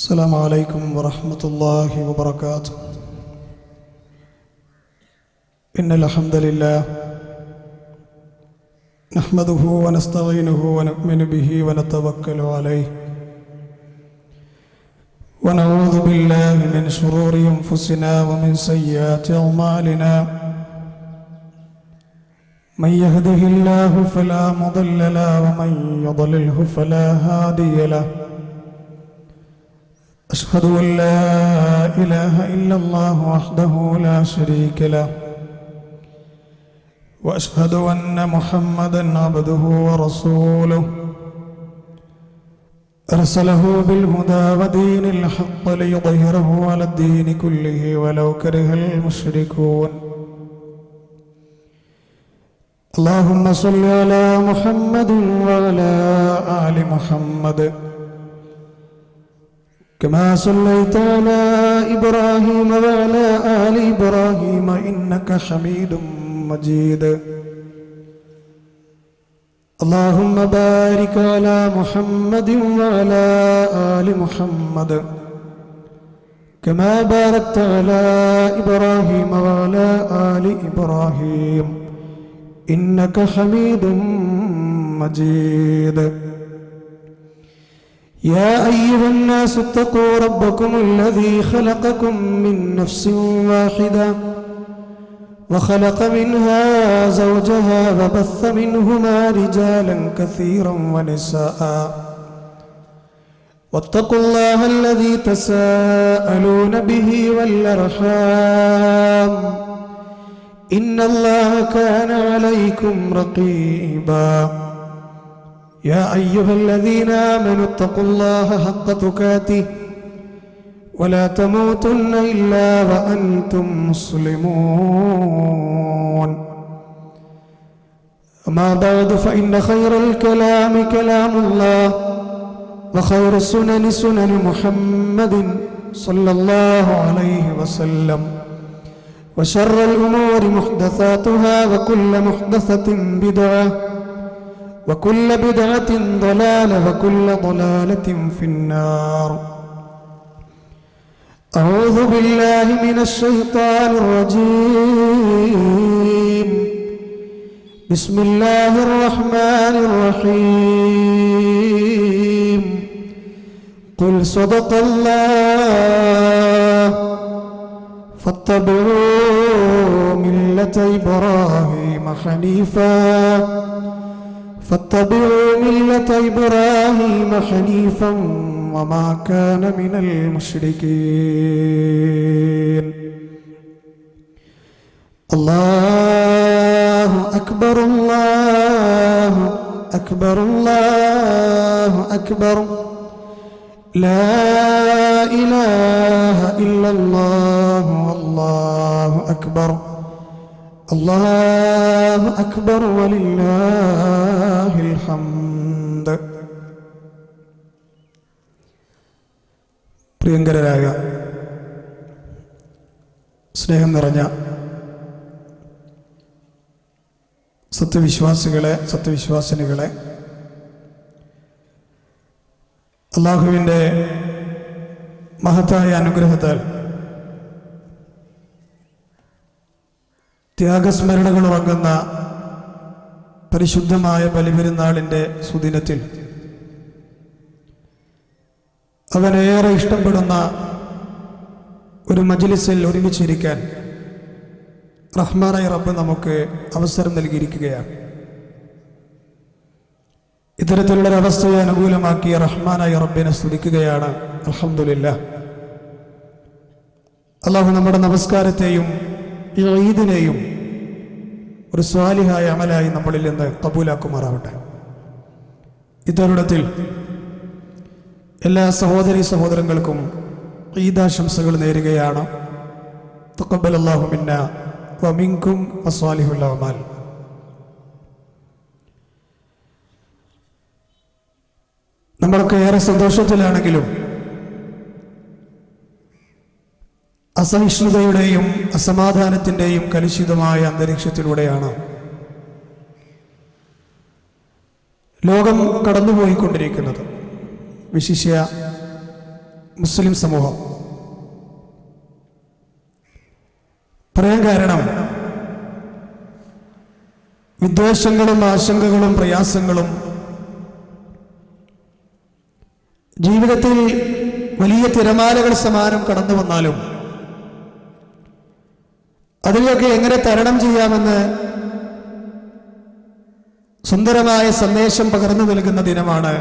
السلام عليكم ورحمة الله وبركاته. إن الحمد لله نحمده ونستعينه ونؤمن به ونتوكل عليه ونعوذ بالله من شرور أنفسنا ومن سيئات أعمالنا. من يهده الله فلا مضل له ومن يضلله فلا هادي له. أشهد أن لا إله إلا الله وحده لا شريك له وأشهد أن محمدًا عبده ورسوله أرسله بالهدى ودين الحق ليظهره على الدين كله ولو كره المشركون. اللهم صل على محمد وعلى آل محمد كما صليت على إبراهيم وعلى آل إبراهيم إنك حميد مجيد. اللهم بارك على محمد وعلى آل محمد كما باركت على إبراهيم وعلى آل إبراهيم إنك حميد مجيد. يا أيها الناس اتقوا ربكم الذي خلقكم من نفس واحدة وخلق منها زوجها وبث منهما رجالا كثيرا ونساء واتقوا الله الذي تساءلون به والأرحام إن الله كان عليكم رقيبا. يا أيها الذين آمنوا اتقوا الله حق تقاته ولا تموتن إلا وأنتم مسلمون. أما بعد فإن خير الكلام كلام الله وخير السنن سنن محمد صلى الله عليه وسلم وشر الأمور محدثاتها وكل محدثة بدعة وكل بدعة ضلالة وكل ضلالة في النار. أعوذ بالله من الشيطان الرجيم. بسم الله الرحمن الرحيم. قل صدق الله فاتبعوا ملة إبراهيم حنيفا فاتبعوا ملة إبراهيم حنيفا وما كان من المشركين. الله أكبر الله أكبر الله أكبر لا إله إلا الله والله أكبر الله أكبر ولله الحمد. പ്രിയങ്കരായ സ്നേഹം നിറഞ്ഞ സത്യവിശ്വാസികളെ സത്യവിശ്വാസിനികളെ, അല്ലാഹുവിൻ്റെ മഹത്തായ അനുഗ്രഹത്താൽ ത്യാഗസ്മരണകൾ ഉറങ്ങുന്ന പരിശുദ്ധമായ ബലിപെരുന്നാളിൻ്റെ സുദിനത്തിൽ അവനേറെ ഇഷ്ടപ്പെടുന്ന ഒരു മജ്ലിസിൽ ഒരുമിച്ചിരിക്കാൻ റഹ്മാനായ റബ്ബ് നമുക്ക് അവസരം നൽകിയിരിക്കുകയാണ്. ഇത്തരത്തിലുള്ളൊരവസ്ഥയെ അനുകൂലമാക്കിയ റഹ്മാനായ റബ്ബിനെ സ്തുതിക്കുകയാണ്. അൽഹംദുലില്ലാഹ്. അല്ലാഹു നമ്മുടെ നമസ്കാരത്തെയും ഈ ഈദിനെയും ഒരു സ്വാലിഹായ അമലായി നമ്മളിൽ നിന്ന് കബൂലാക്കുമാറാവട്ടെ. ഇത്തരുണത്തിൽ എല്ലാ സഹോദരീ സഹോദരങ്ങൾക്കും ഈദാശംസകൾ നേരുകയാണ്. തഖബ്ബലല്ലാഹു മിന്നാ വമിൻകും അസ്വാലിഹുൽ അഅമാൽ. നമ്മളൊക്കെ ഏറെ സന്തോഷത്തിലാണെങ്കിലും അസഹിഷ്ണുതയുടെയും അസമാധാനത്തിൻ്റെയും കലുഷിതമായ അന്തരീക്ഷത്തിലൂടെയാണ് ലോകം കടന്നുപോയിക്കൊണ്ടിരിക്കുന്നത്. വിശിഷ്യ മുസ്ലിം സമൂഹം. പറയാൻ കാരണം വിദ്വേഷങ്ങളും ആശങ്കകളും പ്രയാസങ്ങളും ജീവിതത്തിൽ വലിയ തിരമാലകൾ സമാനം കടന്നു വന്നാലും അതിനെയൊക്കെ എങ്ങനെ തരണം ചെയ്യാമെന്ന് സുന്ദരമായ സന്ദേശം പകർന്നു നൽകുന്ന ദിനമാണ്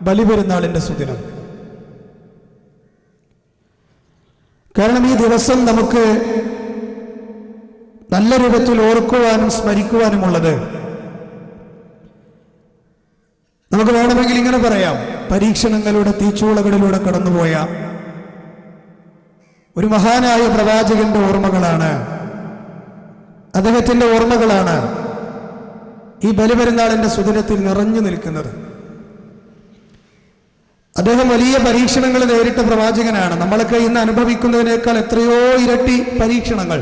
ബലിപെരുന്നാളിൻ്റെ സുദിനം. കാരണം ഈ ദിവസം നമുക്ക് നല്ല രൂപത്തിൽ ഓർക്കുവാനും സ്മരിക്കുവാനുമുള്ളത്, നമുക്ക് വേണമെങ്കിൽ ഇങ്ങനെ പറയാം, പരീക്ഷണങ്ങളുടെ തീച്ചൂളകളിലൂടെ കടന്നുപോയ ഒരു മഹാനായ പ്രവാചകന്റെ ഓർമ്മകളാണ്, അദ്ദേഹത്തിന്റെ ഓർമ്മകളാണ് ഈ ബലിപെരുന്നാളിന്റെ സുദിനത്തിൽ നിറഞ്ഞു നിൽക്കുന്നത്. അദ്ദേഹം വലിയ പരീക്ഷണങ്ങൾ നേരിട്ട പ്രവാചകനാണ്. നമ്മളൊക്കെ ഇന്ന് അനുഭവിക്കുന്നതിനേക്കാൾ എത്രയോ ഇരട്ടി പരീക്ഷണങ്ങൾ.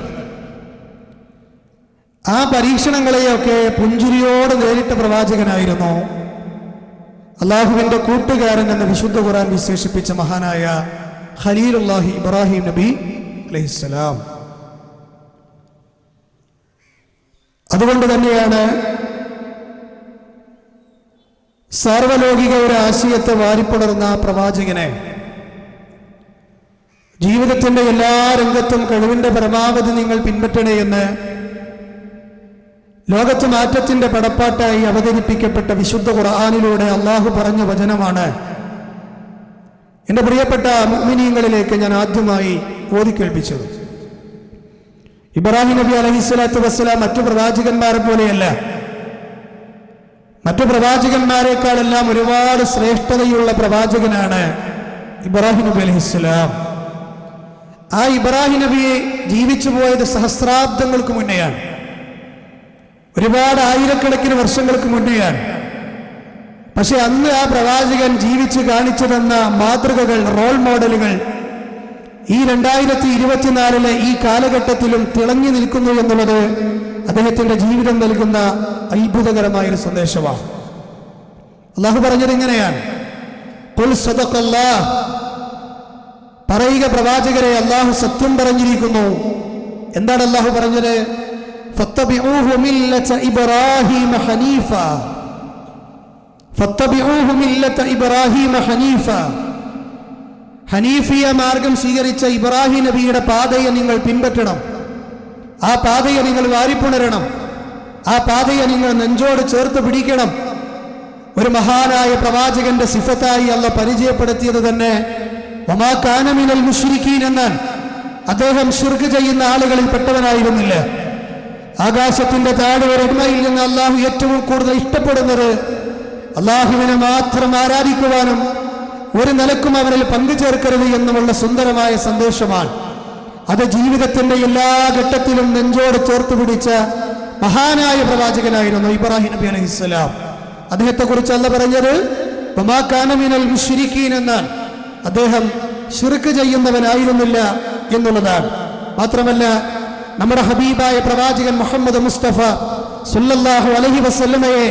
ആ പരീക്ഷണങ്ങളെയൊക്കെ പുഞ്ചിരിയോട് നേരിട്ട പ്രവാചകനായിരുന്നു അള്ളാഹുവിന്റെ കൂട്ടുകാരൻ എന്ന് വിശുദ്ധ ഖുർആൻ വിശേഷിപ്പിച്ച മഹാനായ ഖലീലുല്ലാഹി ഇബ്രാഹിം നബി അലൈഹിസ്സലാം. അതുകൊണ്ട് തന്നെയാണ് സാർവലൗകിക ഒരു ആശയത്തെ വാരിപ്പുണർന്ന പ്രവാചകനെ ജീവിതത്തിന്റെ എല്ലാ രംഗത്തും കഴിവിന്റെ പരമാവധി നിങ്ങൾ പിൻപറ്റണേ എന്ന് ലോകത്ത് മാറ്റത്തിന്റെ പടപ്പാട്ടായി അവതരിപ്പിക്കപ്പെട്ട വിശുദ്ധ ഖുർആനിലൂടെ അള്ളാഹു പറഞ്ഞ വചനമാണ് എൻ്റെ പ്രിയപ്പെട്ട മുഅ്മിനീങ്ങളിലേക്ക് ഞാൻ ആദ്യമായി ഓതിക്കേൾപ്പിച്ചത്. ഇബ്രാഹിം നബി അലൈഹിസ്സലാത്തു വസ്സലാം മറ്റു പ്രവാചകന്മാരെ പോലെയല്ല, മറ്റു പ്രവാചകന്മാരെക്കാളെല്ലാം ഒരുപാട് ശ്രേഷ്ഠതയുള്ള പ്രവാചകനാണ് ഇബ്രാഹിം നബി അലൈഹിസ്സലാം. ആ ഇബ്രാഹിം നബിയെ ജീവിച്ചു പോയത് സഹസ്രാബ്ദങ്ങൾക്ക് മുന്നെയാണ്, ഒരുപാട് ആയിരക്കണക്കിന് വർഷങ്ങൾക്ക് മുന്നെയാണ്. പക്ഷെ അന്ന് ആ പ്രവാചകൻ ജീവിച്ച് കാണിച്ചു തന്ന മാതൃകകൾ, റോൾ മോഡലുകൾ ഈ 2024 ഈ കാലഘട്ടത്തിലും തിളങ്ങി നിൽക്കുന്നു എന്നുള്ളത് അദ്ദേഹത്തിന്റെ ജീവിതം നൽകുന്ന അത്ഭുതകരമായൊരു സന്ദേശമാണ്. അള്ളാഹു പറഞ്ഞത് ഇങ്ങനെയാണ്, ഖുൽ സദഖല്ലാഹ്, പറയുക പ്രവാചകരെ, അള്ളാഹു സത്യം പറഞ്ഞിരിക്കുന്നു. എന്താണ് അള്ളാഹു പറഞ്ഞത്? ഫത്തബിഊഹു മില്ലത ഇബ്രാഹീമ ഹനീഫ, ഫത്തബിഊഹു മില്ലത ഇബ്രാഹീമ ഹനീഫ, ഹനീഫിയ മാർഗം സ്വീകരിച്ച ഇബ്രാഹിം നബിയുടെ പാതയെ നിങ്ങൾ പിൻപറ്റണം. ആ പാതയെ നിങ്ങൾ വാരിപ്പുണരണം, ആ പാതയെ നിങ്ങൾ നെഞ്ചോട് ചേർത്ത് പിടിക്കണം. ഒരു മഹാനായ പ്രവാചകന്റെ സിഫത്തായി അല്ലാഹു പരിചയപ്പെടുത്തിയത് തന്നെ വമാ കാന മിനൽ മുശ്രിക്കീൻ എന്നാണ്. അദ്ദേഹം ശിർക്ക് ചെയ്യുന്ന ആളുകളിൽ പെട്ടവനായിരുന്നില്ല. ആകാശത്തിന്റെ താഴെ ഒരു അടിമയിൽ നിന്ന് അള്ളാഹു ഏറ്റവും കൂടുതൽ ഇഷ്ടപ്പെടുന്നത് അള്ളാഹുവിനെ മാത്രം ആരാധിക്കുവാനും ഒരു നിലക്കും അവരിൽ പങ്കുചേർക്കരുത് എന്നുമുള്ള സുന്ദരമായ സന്ദേശമാണ്. അത് ജീവിതത്തിന്റെ എല്ലാ ഘട്ടത്തിലും നെഞ്ചോട് ചേർത്ത് പിടിച്ച മഹാനായ പ്രവാചകനായിരുന്നു ഇബ്രാഹിം നബി അലൈഹിസ്സലാം. അദ്ദേഹത്തെ കുറിച്ച് അല്ലാഹു പറഞ്ഞത് വമാ കാന മിനൽ മുശ്രിക്കീൻ എന്നാണ്. അദ്ദേഹം ശിർക്ക് ചെയ്യുന്നവനായിരുന്നില്ല എന്നുള്ളതാണ്. മാത്രമല്ല, നമ്മുടെ ഹബീബായ പ്രവാചകൻ മുഹമ്മദ് മുസ്തഫ സല്ലല്ലാഹു അലൈഹി വസല്ലമയെ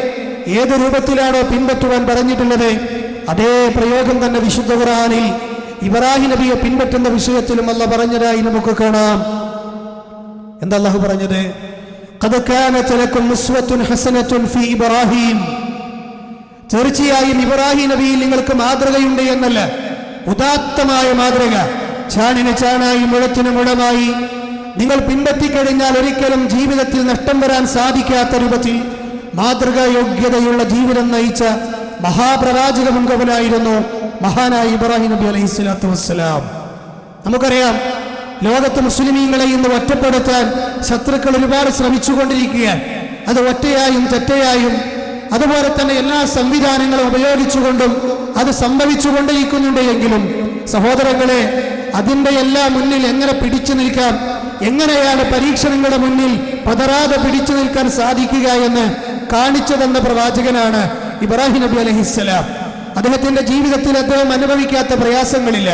ഏത് രൂപത്തിലാണോ പിൻപറ്റുവാൻ പറഞ്ഞിട്ടുള്ളത്, അതേ പ്രയോഗം തന്നെ വിശുദ്ധ ഖുർആനിൽ ഇബ്രാഹിം നബിയെ പിൻപറ്റുന്ന വിഷയത്തിലും അല്ലാഹു പറഞ്ഞതായി നമുക്ക് കാണാം. എന്താ അല്ലാഹു പറഞ്ഞത്? ഖദ് കാനത ലക്കും ഉസ്വത്തുൻ ഹസനത്തുൻ ഫീ ഇബ്രാഹിം, തീർച്ചയായും ഇബ്രാഹിം നബിയിൽ നിങ്ങൾക്ക് മാതൃകയുണ്ട് എന്നല്ല, ഉദാത്തമായ മാതൃക, ചാണിന് ചാണായി മുഴത്തിന് മുഴമായി നിങ്ങൾ പിൻപറ്റിക്കഴിഞ്ഞാൽ ഒരിക്കലും ജീവിതത്തിൽ നഷ്ടം വരാൻ സാധിക്കാത്ത രൂപത്തിൽ മാതൃകായോഗ്യതയുള്ള ജീവിതം നയിച്ച മഹാപ്രവാചക മുൻകവനായിരുന്നു മഹാനായ ഇബ്രാഹിം നബി അലൈഹി സ്വലാത്തു വസ്സലാം. നമുക്കറിയാം, ലോകത്ത് മുസ്ലിമീങ്ങളെ ഇന്ന് ഒറ്റപ്പെടുത്താൻ ശത്രുക്കൾ ഒരുപാട് ശ്രമിച്ചുകൊണ്ടിരിക്കുകയാണ്. അത് ഒറ്റയായും തെറ്റയായും അതുപോലെ തന്നെ എല്ലാ സംവിധാനങ്ങളും ഉപയോഗിച്ചുകൊണ്ടും അത് സംഭവിച്ചുകൊണ്ടിരിക്കുന്നുണ്ട്. എങ്കിലും സഹോദരങ്ങളെ, അതിൻ്റെ എല്ലാം മുന്നിൽ എങ്ങനെ പിടിച്ചു നിൽക്കാം, എങ്ങനെയാണ് പരീക്ഷണങ്ങളുടെ മുന്നിൽ പതറാതെ പിടിച്ചു നിൽക്കാൻ സാധിക്കുക എന്ന് കാണിച്ചു തന്ന പ്രവാചകനാണ് ഇബ്രാഹിം നബി അലൈഹിസ്സലാം. അദ്ദേഹത്തിന്റെ ജീവിതത്തിൽ അദ്ദേഹം അനുഭവിക്കാത്ത പ്രയാസങ്ങളില്ല.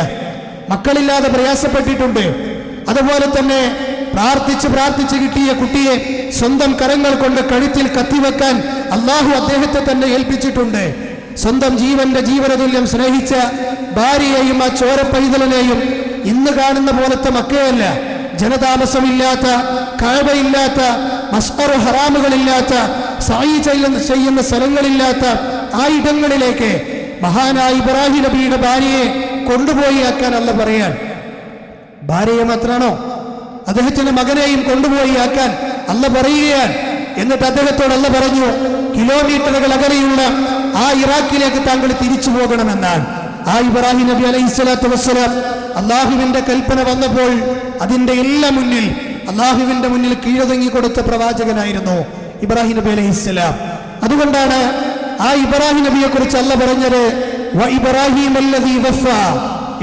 മക്കളില്ലാതെ പ്രയാസപ്പെട്ടിട്ടുണ്ട്. അതുപോലെ തന്നെ പ്രാർത്ഥിച്ച് കിട്ടിയ കുട്ടിയെ സ്വന്തം കരങ്ങൾ കൊണ്ട് കഴുത്തിൽ കത്തിവെക്കാൻ അള്ളാഹു അദ്ദേഹത്തെ തന്നെ ഏൽപ്പിച്ചിട്ടുണ്ട്. സ്വന്തം ജീവന്റെ ജീവനതുല്യം സ്നേഹിച്ച ഭാര്യയെയും ആ ചോരപ്പൈതലിനെയും ഇന്ന് കാണുന്ന പോലത്തെ മക്കയല്ല, ജനതാമസമില്ലാത്ത, കഅബയില്ലാത്ത, മസ്അറു ഹറാമുകളില്ലാത്ത, സഈ ചെയ്യുന്ന സ്ഥലങ്ങളില്ലാത്ത ആ ഇടങ്ങളിലേക്ക് മഹാനായ ഇബ്രാഹിം നബിയുടെ ഭാര്യയെ കൊണ്ടുപോയി ആക്കാൻ അല്ല പറയാൻ. ഭാര്യയെ മാത്രാണോ, അദ്ദേഹത്തിന്റെ മകനെയും കൊണ്ടുപോയി ആക്കാൻ അല്ല പറയുകയാണ്. എന്നിട്ട് അദ്ദേഹത്തോട് അല്ല പറഞ്ഞു, കിലോമീറ്ററുകൾ അകലെയുള്ള ആ ഇറാഖിലേക്ക് താങ്കൾ തിരിച്ചു പോകണമെന്നാണ്. ആ ഇബ്രാഹിം നബി അലൈഹിസ്സലാത്തു വസ്സലാം അള്ളാഹുവിന്റെ കൽപ്പന വന്നപ്പോൾ അതിന്റെ എല്ലാം മുന്നിൽ അള്ളാഹുവിന്റെ മുന്നിൽ കീഴടങ്ങി കൊടുത്ത പ്രവാചകനായിരുന്നു ഇബ്രാഹിം നബി അലൈഹിസ്സലാം. അതുകൊണ്ടാണ് ആ ഇബ്രാഹിം നബിയെ കുറിച്ച് അല്ല പറഞ്ഞത്,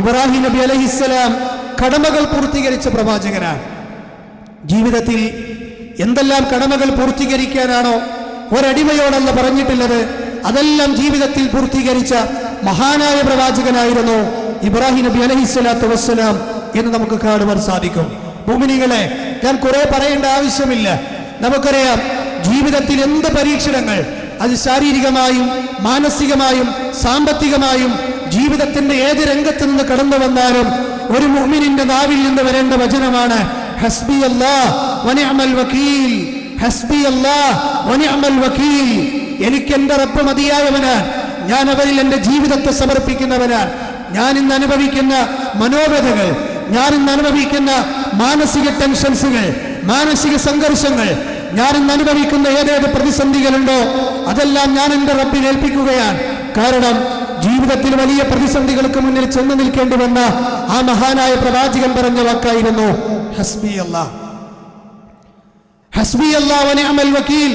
ഇബ്രാഹിം നബി അലൈഹിസ്സലാം കടമകൾ പൂർത്തീകരിച്ച പ്രവാചകനാണ്. ജീവിതത്തിൽ എന്തെല്ലാം കടമകൾ പൂർത്തീകരിക്കാനാണോ ഒരടിമയോടല്ല പറഞ്ഞിട്ടുള്ളത്, അതെല്ലാം ജീവിതത്തിൽ പൂർത്തീകരിച്ച മഹാനായ പ്രവാചകനായിരുന്നു ഇബ്രാഹിം നബി അലൈഹിസ്സലാത്തു വസ്സലാം എന്ന് നമുക്ക് കാണുവാൻ സാധിക്കും. മുഅ്മിനീങ്ങളെ, ഞാൻ കുറെ പറയേണ്ട ആവശ്യമില്ല. നമുക്കറിയാം ജീവിതത്തിൽ എന്ത് പരീക്ഷണങ്ങൾ, അത് ശാരീരികമായും മാനസികമായും സാമ്പത്തികമായും ജീവിതത്തിന്റെ ഏത് രംഗത്ത് നിന്ന് കടന്നു വന്നാലും ഒരു മുഅ്മിനിന്റെ നാവിൽ നിന്ന് വരേണ്ട വചനമാണ് ഹസ്ബി അല്ലാഹ് വനിഅമൽ വകീൽ. ഹസ്ബി അല്ലാഹ് വനിഅമൽ വകീൽ. എനിക്ക് എന്റെ റബ്ബ് മതിയായവനാണ്, ഞാൻ അവരിൽ എന്റെ ജീവിതത്തെ സമർപ്പിക്കുന്നവനാണ്. ഞാൻ ഇന്ന് അനുഭവിക്കുന്ന മനോവ്യതകൾ, ഞാൻ ഇന്ന് അനുഭവിക്കുന്ന മാനസിക ടെൻഷൻസുകൾ, മാനസിക സംഘർഷങ്ങൾ, ഞാൻ ഇന്ന് അനുഭവിക്കുന്ന ഏതേത് പ്രതിസന്ധികളുണ്ടോ അതെല്ലാം ഞാൻ എന്റെ റബ്ബിനെ ഏൽപ്പിക്കുകയാണ്. കാരണം ജീവിതത്തിൽ വലിയ പ്രതിസന്ധികൾക്ക് മുന്നിൽ ചെന്ന് നിൽക്കേണ്ടി വന്ന ആ മഹാനായ പ്രവാചകൻ പറഞ്ഞ വാക്കായിരുന്നു ഹസ്ബി അല്ലാഹ്. ഹസ്ബി അല്ലാഹ് വനിഅമൽ വകീൽ.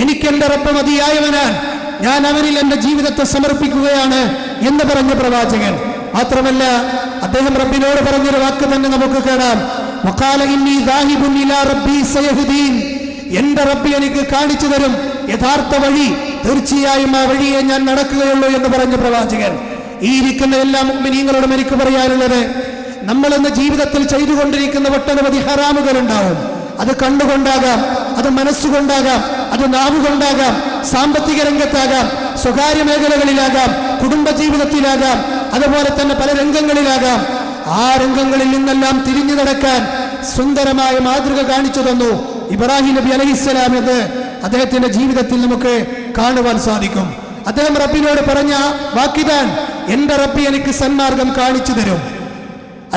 എനിക്ക് എന്റെ റബ്ബ് മതിയായവനാണ്, ഞാൻ അവരിൽ എന്റെ ജീവിതത്തെ സമർപ്പിക്കുകയാണ് എന്ന് പറഞ്ഞ പ്രവാചകൻ. മാത്രമല്ല അദ്ദേഹം റബ്ബിനോട് പറഞ്ഞൊരു വാക്ക് തന്നെ നമുക്ക് കാണാം, വഖാല ഇന്നി ദാഹിബുൻ ഇലാ റബ്ബി സയഹ്ദീൻ. എന്റെ റബ്ബ് എനിക്ക് കാണിച്ചു തരും യഥാർത്ഥ വഴി, തീർച്ചയായും ആ വഴിയെ ഞാൻ നടക്കുകയുള്ളൂ എന്ന് പറഞ്ഞ പ്രവാചകൻ. ഈ ഇരിക്കുന്ന എല്ലാ മുഅ്മിനീങ്ങളോടും എനിക്ക് പറയാനുള്ളത്, നമ്മൾ ഇന്ന് ജീവിതത്തിൽ ചെയ്തുകൊണ്ടിരിക്കുന്ന ഒട്ടനവധി ഹറാമുകൾ ഉണ്ടാവും. അത് കണ്ടുകൊണ്ടാകാം, അത് മനസ്സുകൊണ്ടാകാം, അത് നാവുകൊണ്ടാകാം, സാമ്പത്തിക രംഗത്താകാം, സ്വകാര്യ മേഖലകളിലാകാം, കുടുംബജീവിതത്തിലാകാം, അതുപോലെ തന്നെ പല രംഗങ്ങളിലാകാം. ആ രംഗങ്ങളിൽ നിന്നെല്ലാം തിരിഞ്ഞു നടക്കാൻ സുന്ദരമായ മാതൃക കാണിച്ചു തന്നു ഇബ്രാഹിം നബി അലൈഹിസ്സലാം എന്ന് അദ്ദേഹത്തിന്റെ ജീവിതത്തിൽ നമുക്ക് കാണുവാൻ സാധിക്കും. അദ്ദേഹം റബ്ബിനോട് പറഞ്ഞ വാക്കിതാൻ, എന്റെ റബ്ബി എനിക്ക് സന്മാർഗം കാണിച്ചു തരും.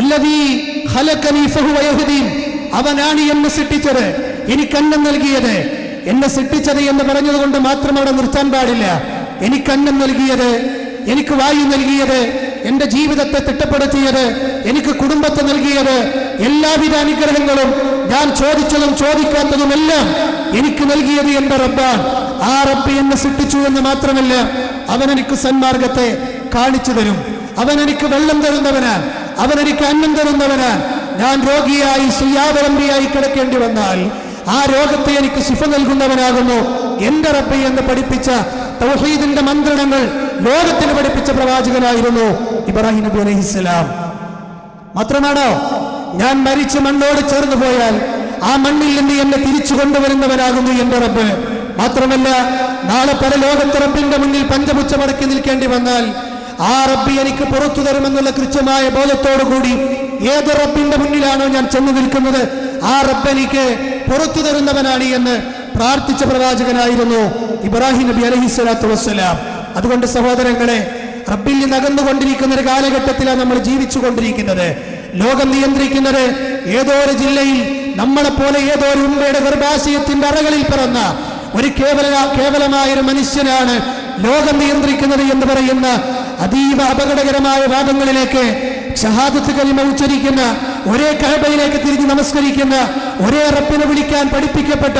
അല്ലദീ ഖലഖനി ഫഹുവ യഹ്ദീൻ. അവനാണ് എന്നെ സൃഷ്ടിച്ചത്, എനിക്ക് അന്നം നൽകിയത്. എന്നെ സൃഷ്ടിച്ചത് എന്ന് പറഞ്ഞതുകൊണ്ട് മാത്രം അവിടെ നിർത്താൻ പാടില്ല. എനിക്ക് അന്നം നൽകിയത്, എനിക്ക് വായു നൽകിയത്, എന്റെ ജീവിതത്തെ തിട്ടപ്പെടുത്തിയത്, എനിക്ക് കുടുംബത്തെ നൽകിയത്, എല്ലാവിധ അനുഗ്രഹങ്ങളും ഞാൻ ചോദിച്ചതും ചോദിക്കാത്തതുമെല്ലാം എനിക്ക് നൽകിയത് എന്റെ റബ്ബാണ്. ആ റബ്ബ് എന്നെ സൃഷ്ടിച്ചു എന്ന് മാത്രമല്ല, അവൻ എനിക്ക് സന്മാർഗത്തെ കാണിച്ചു തരും. അവൻ എനിക്ക് വെള്ളം തരുന്നവനാണ്, അവൻ എനിക്ക് അന്നം തരുന്നവനാണ്. ഞാൻ രോഗിയായി സുയാവലംബിയായി കിടക്കേണ്ടി വന്നാൽ ആ രോഗത്തെ എനിക്ക് ശിഫ നൽകുന്നവനാകുന്നു എന്റെ റബ്ബ് എന്ന് പഠിപ്പിച്ച തൗഹീദിന്റെ മന്ത്രണങ്ങൾ ലോകത്തിന് പഠിപ്പിച്ച പ്രവാചകനായിരുന്നു ഇബ്രാഹിം നബി അലൈഹിസ്സലാം. മാത്രമാണോ, ഞാൻ മരിച്ച് മണ്ണോട് ചേർന്ന് പോയാൽ ആ മണ്ണിൽ നിന്ന് എന്നെ തിരിച്ചു കൊണ്ടുവരുന്നവനാകുന്നു എന്റെ റബ്ബ്. മാത്രമല്ല, നാളെ പരലോകത്തെ റബ്ബിന്റെ മുന്നിൽ പഞ്ചപുച്ഛമടക്കി നിൽക്കേണ്ടി വന്നാൽ ആ റബ്ബി എനിക്ക് പുറത്തു തരുമെന്നുള്ള കൃത്യമായ ബോധത്തോടു കൂടി ഏത് റബ്ബിന്റെ മുന്നിലാണോ ഞാൻ ചെന്ന് നിൽക്കുന്നത് ആ റബ്ബ് എനിക്ക് പുറത്തു തരുന്നവനാണ് എന്ന് പ്രാർത്ഥിച്ച പ്രവാചകനായിരുന്നു ഇബ്രാഹിം നബി അലൈഹിസ്സലാത്തു വസ്സലാം. അതുകൊണ്ട് സഹോദരങ്ങളെ, റബ്ബിൽ നിന്ന് അകന്നുകൊണ്ടിരിക്കുന്ന ഒരു കാലഘട്ടത്തിലാണ് നമ്മൾ ജീവിച്ചു കൊണ്ടിരിക്കുന്നത്. ലോകം നിയന്ത്രിക്കുന്നത് ഏതോ ഒരു ജില്ലയിൽ നമ്മളെപ്പോലെ ഏതോ ഒരു ഉമ്മയുടെ ഗർഭാശയത്തിന്റെ അറകളിൽ പിറന്ന ഒരു കേവലമായ ഒരു മനുഷ്യനാണ് ലോകം നിയന്ത്രിക്കുന്നത് എന്ന് പറയുന്ന അതീവ അപകടകരമായ വാദങ്ങളിലേക്ക് ഷഹാദത്ത് കലിമ ഉച്ചരിക്കുന്ന, ഒരേ കഅബയിലേക്ക് തിരിഞ്ഞ് നമസ്കരിക്കുന്ന, ഒരേ റബ്ബിനെ വിളിക്കാൻ പഠിപ്പിക്കപ്പെട്ട,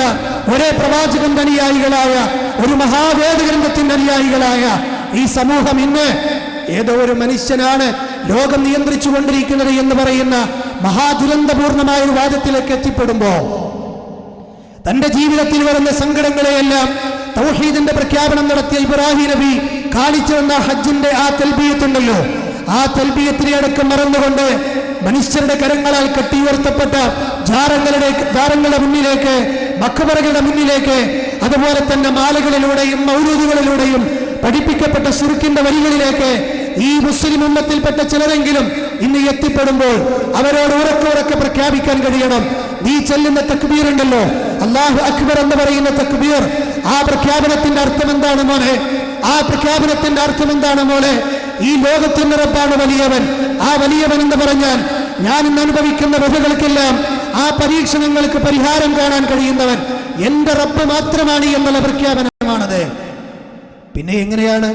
ഒരേ പ്രവാചകന്റെ അനുയായികളായ, ഒരു മഹാവേദഗ്രന്ഥത്തിന്റെ അനുയായികളായ ഈ സമൂഹം ഇന്ന് ഏതോ ഒരു മനുഷ്യനാണ് ലോകം നിയന്ത്രിച്ചു കൊണ്ടിരിക്കുന്നത് എന്ന് പറയുന്ന മഹാദുരന്തപൂർണമായ ഒരു വാദത്തിലേക്ക് എത്തിപ്പെടുമ്പോ തന്റെ ജീവിതത്തിൽ വരുന്ന സങ്കടങ്ങളെയെല്ലാം തൗഹീദിന്റെ പ്രഖ്യാപനം നടത്തിയ ഇബ്രാഹിം നബി കാണിച്ചു വന്ന ഹജ്ജിന്റെ ആ തൽബിയത്തുണ്ടല്ലോ, ആ തൽബിയത്തിനെ അടക്കം മറന്നുകൊണ്ട് മനുഷ്യരുടെ കരങ്ങളാൽ കെട്ടിയുയർത്തപ്പെട്ട ജാറങ്ങളുടെ മുന്നിലേക്ക്, മഖബറകളുടെ മുന്നിലേക്ക്, അതുപോലെ തന്നെ മാലകളിലൂടെയും മൗലൂദുകളിലൂടെയും പഠിപ്പിക്കപ്പെട്ട ശിർക്കിന്റെ വരികളിലേക്ക് ഈ മുസ്ലിം ഉമ്മത്തിൽപ്പെട്ട ചിലരെങ്കിലും ഇന്ന് എത്തിപ്പെടുമ്പോൾ അവരോട് ഉറക്കെ പ്രഖ്യാപിക്കാൻ കഴിയണം, നീ ചെല്ലുന്ന തക്ബീർ ഉണ്ടല്ലോ, അല്ലാഹു അക്ബർ എന്ന് പറയുന്ന തക്ബീർ, ആ പ്രഖ്യാപനത്തിന്റെ അർത്ഥം എന്താണ് മോനെ? ആ പ്രഖ്യാപനത്തിന്റെ അർത്ഥം എന്താണ് മോളെ? ഈ ലോകത്തിന്റെ റബ്ബാണ് വലിയവൻ. ആ വലിയവൻ എന്ന് പറഞ്ഞാൽ ഞാൻ ഇന്ന് അനുഭവിക്കുന്ന വ്യഥകൾക്കെല്ലാം, ആ പരീക്ഷണങ്ങൾക്ക് പരിഹാരം കാണാൻ കഴിയുന്നവൻ എന്റെ റബ്ബ് മാത്രമാണ് എന്നുള്ള പ്രഖ്യാപനമാണത്. പിന്നെ എങ്ങനെയാണ്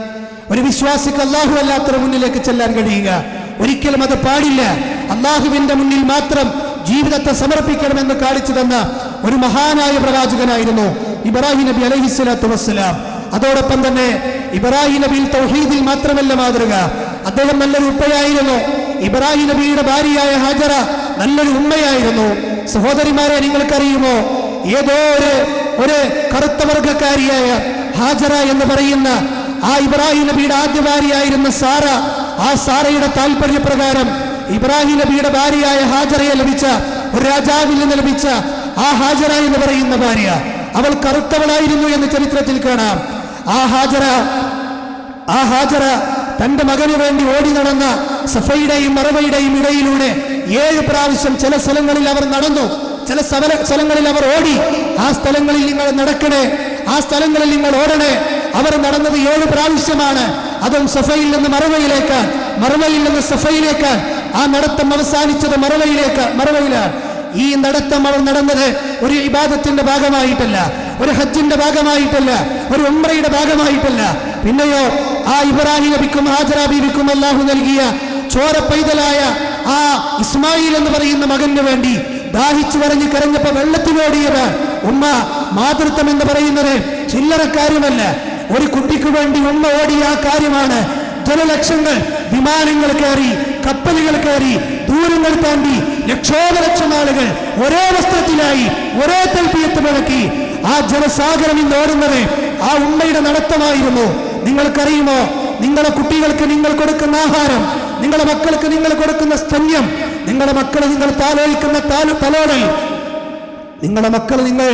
ഒരു വിശ്വാസിക്ക് അല്ലാഹു അല്ലാത്തവരുടെ മുന്നിലേക്ക് ചെല്ലാൻ കഴിയുക? ഒരിക്കലും അത് പാടില്ല. അല്ലാഹുവിന്റെ മുന്നിൽ മാത്രം ജീവിതത്തെ സമർപ്പിക്കണമെന്ന് കാണിച്ചു തന്ന ഒരു മഹാനായ പ്രവാചകനായിരുന്നു ഇബ്രാഹിം നബി അലൈഹിസ്സലാത്തു വസ്സലാം. അതോടൊപ്പം തന്നെ ഇബ്രാഹിം നബിയിൽ തൗഹീദിൽ മാത്രമല്ല മാതൃക, അദ്ദേഹം നല്ലൊരു ഉപ്പയായിരുന്നു. ഇബ്രാഹിം നബിയുടെ ഭാര്യയായ ഹാജറ നല്ലൊരു ഉമ്മയായിരുന്നു. സഹോദരിമാരെ, നിങ്ങൾക്കറിയുമോ, ഏതോ ഒരു കറുത്ത വർഗക്കാരിയായ ഹാജറ എന്ന് പറയുന്ന ആ ഇബ്രാഹിം നബിയുടെ ആദ്യ ഭാര്യയായിരുന്ന സാറ, ആ സാറയുടെ താല്പര്യപ്രകാരം ഇബ്രാഹിം നബിയുടെ ഭാര്യയായ ഹാജറയെ ലഭിച്ച ഒരു രാജാവിൽ നിന്ന് ലഭിച്ച ആ ഹാജറ എന്ന് പറയുന്ന ഭാര്യ, അവൾ കറുത്തവളായിരുന്നു എന്ന് ചരിത്രത്തിൽ കാണാം. ആ ഹാജറ തന്റെ മകന് വേണ്ടി ഓടി നടന്ന സഫയുടെയും മറവയുടെയും ഇടയിലൂടെ 7 പ്രാവശ്യം ചില സ്ഥലങ്ങളിൽ അവർ നടന്നു, ചില സ്ഥലങ്ങളിൽ അവർ ഓടി. ആ സ്ഥലങ്ങളിൽ നിങ്ങൾ നടക്കണേ, ആ സ്ഥലങ്ങളിൽ നിങ്ങൾ ഓടണേ. അവർ നടന്നത് 7 പ്രാവശ്യമാണ്. അതും സഫയിൽ നിന്ന് മറവയിലേക്ക്, മറവയിൽ നിന്ന് സഫയിലേക്ക്. ആ നടത്തം അവസാനിച്ചത് മറവയിലാണ്. ഈ നടത്തം അവർ നടന്നത് ഒരു ഇബാദത്തിന്റെ ഭാഗമായിട്ടല്ല, ഒരു ഹജ്ജിന്റെ ഭാഗമായിട്ടല്ല, ഒരു ഉംറയുടെ ഭാഗമായിട്ടല്ല. പിന്നെയോ ആ ഇബ്രാഹിം നബിക്കും ഹാജറ ബീവിക്കും അല്ലാഹു നൽകിയ ചോര പൈതലായ ആ ഇസ്മായിൽ എന്ന് പറയുന്ന മകന് വേണ്ടി ദാഹിച്ചു വരഞ്ഞ് കരഞ്ഞപ്പോ വെള്ളത്തിലോടിയത് ഉമ്മ. മാതൃത്വം എന്ന് പറയുന്നത് ചില്ലറ കാര്യമല്ല. ഒരു കുട്ടിക്ക് വേണ്ടി ഉമ്മ ഓടിയ ആ കാര്യമാണ്. ജനലക്ഷങ്ങൾ വിമാനങ്ങൾ കയറി, കപ്പലുകൾ കയറി, ദൂരങ്ങൾ താണ്ടി ലക്ഷോപലക്ഷം ആളുകൾ ഒരേ വസ്ത്രത്തിലായി ഒരേ തൽപ്പിയത്ത് മുഴക്കി ആ ജനസാഗരം ഇന്ന് ഓടുന്നത് ആ ഉമ്മയുടെ നടത്തമായിരുന്നു. നിങ്ങൾക്കറിയുമോ, നിങ്ങളുടെ കുട്ടികൾക്ക് നിങ്ങൾ കൊടുക്കുന്ന ആഹാരം, നിങ്ങളുടെ മക്കൾക്ക് നിങ്ങൾ കൊടുക്കുന്ന സ്തന്യം, നിങ്ങളുടെ മക്കളെ നിങ്ങൾ താലോലിക്കുന്ന തലോടൽ, നിങ്ങളുടെ മക്കൾ നിങ്ങൾ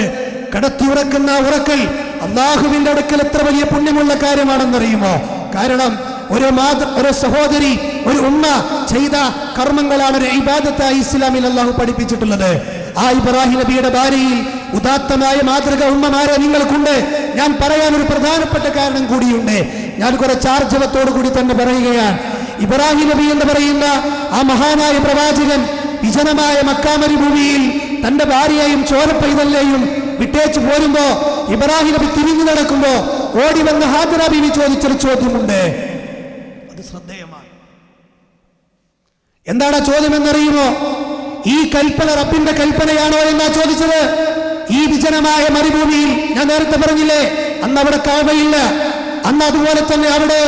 കടത്തി ഉറക്കുന്ന ഉറക്കൽ അല്ലാഹുവിന്റെ അടുക്കൽ എത്ര വലിയ പുണ്യമുള്ള കാര്യമാണെന്നറിയുമോ? കാരണം ഒരു സഹോദരി, ഒരു ഉമ്മ ചെയ്ത കർമ്മങ്ങളാണ് ഒരു ഇബാദത്തായി ഇസ്ലാമിൽ അല്ലാഹു പഠിപ്പിച്ചിട്ടുള്ളത്. ആ ഇബ്രാഹിം നബിയുടെ ഭാര്യയിൽ ഉദാത്തമായ മാതൃക ഉമ്മമാരെ നിങ്ങൾക്കുണ്ട്. ഞാൻ പറയാൻ ഒരു പ്രധാനപ്പെട്ട കാരണം കൂടിയുണ്ട്. ഞാൻ കുറച്ച് ആർജവത്തോടു കൂടി തന്നെ പറയുകയാണ്. ഇബ്രാഹിം നബി എന്ന് പറയുന്ന ആ മഹാനായ പ്രവാചകൻ വിജനമായ മക്കാ മരുഭൂമിയിൽ തന്റെ ഭാര്യയെയും ചോരപ്പൈതലിനെയും വിട്ടേച്ചു പോരുമ്പോ ഇബ്രാഹിം നബി തിരിഞ്ഞു നടക്കുമ്പോ ഓടി വന്ന് ഹാജറ ബീവി ചോദിച്ചൊരു ചോദ്യമുണ്ട്. അത് ശ്രദ്ധേയമാണ്. എന്താണ് ആ ചോദ്യം എന്നറിയുമോ? ഈ കൽപ്പന റബ്ബിന്റെ കൽപ്പനയാണോ എന്നാ ചോദിച്ചത്. ഈ വിജനമായ മരുഭൂമിയിൽ, ഞാൻ നേരത്തെ പറഞ്ഞില്ലേ, അന്ന് അവിടെ കഅബയില്ല, അന്ന് അതുപോലെ തന്നെ അവിടെ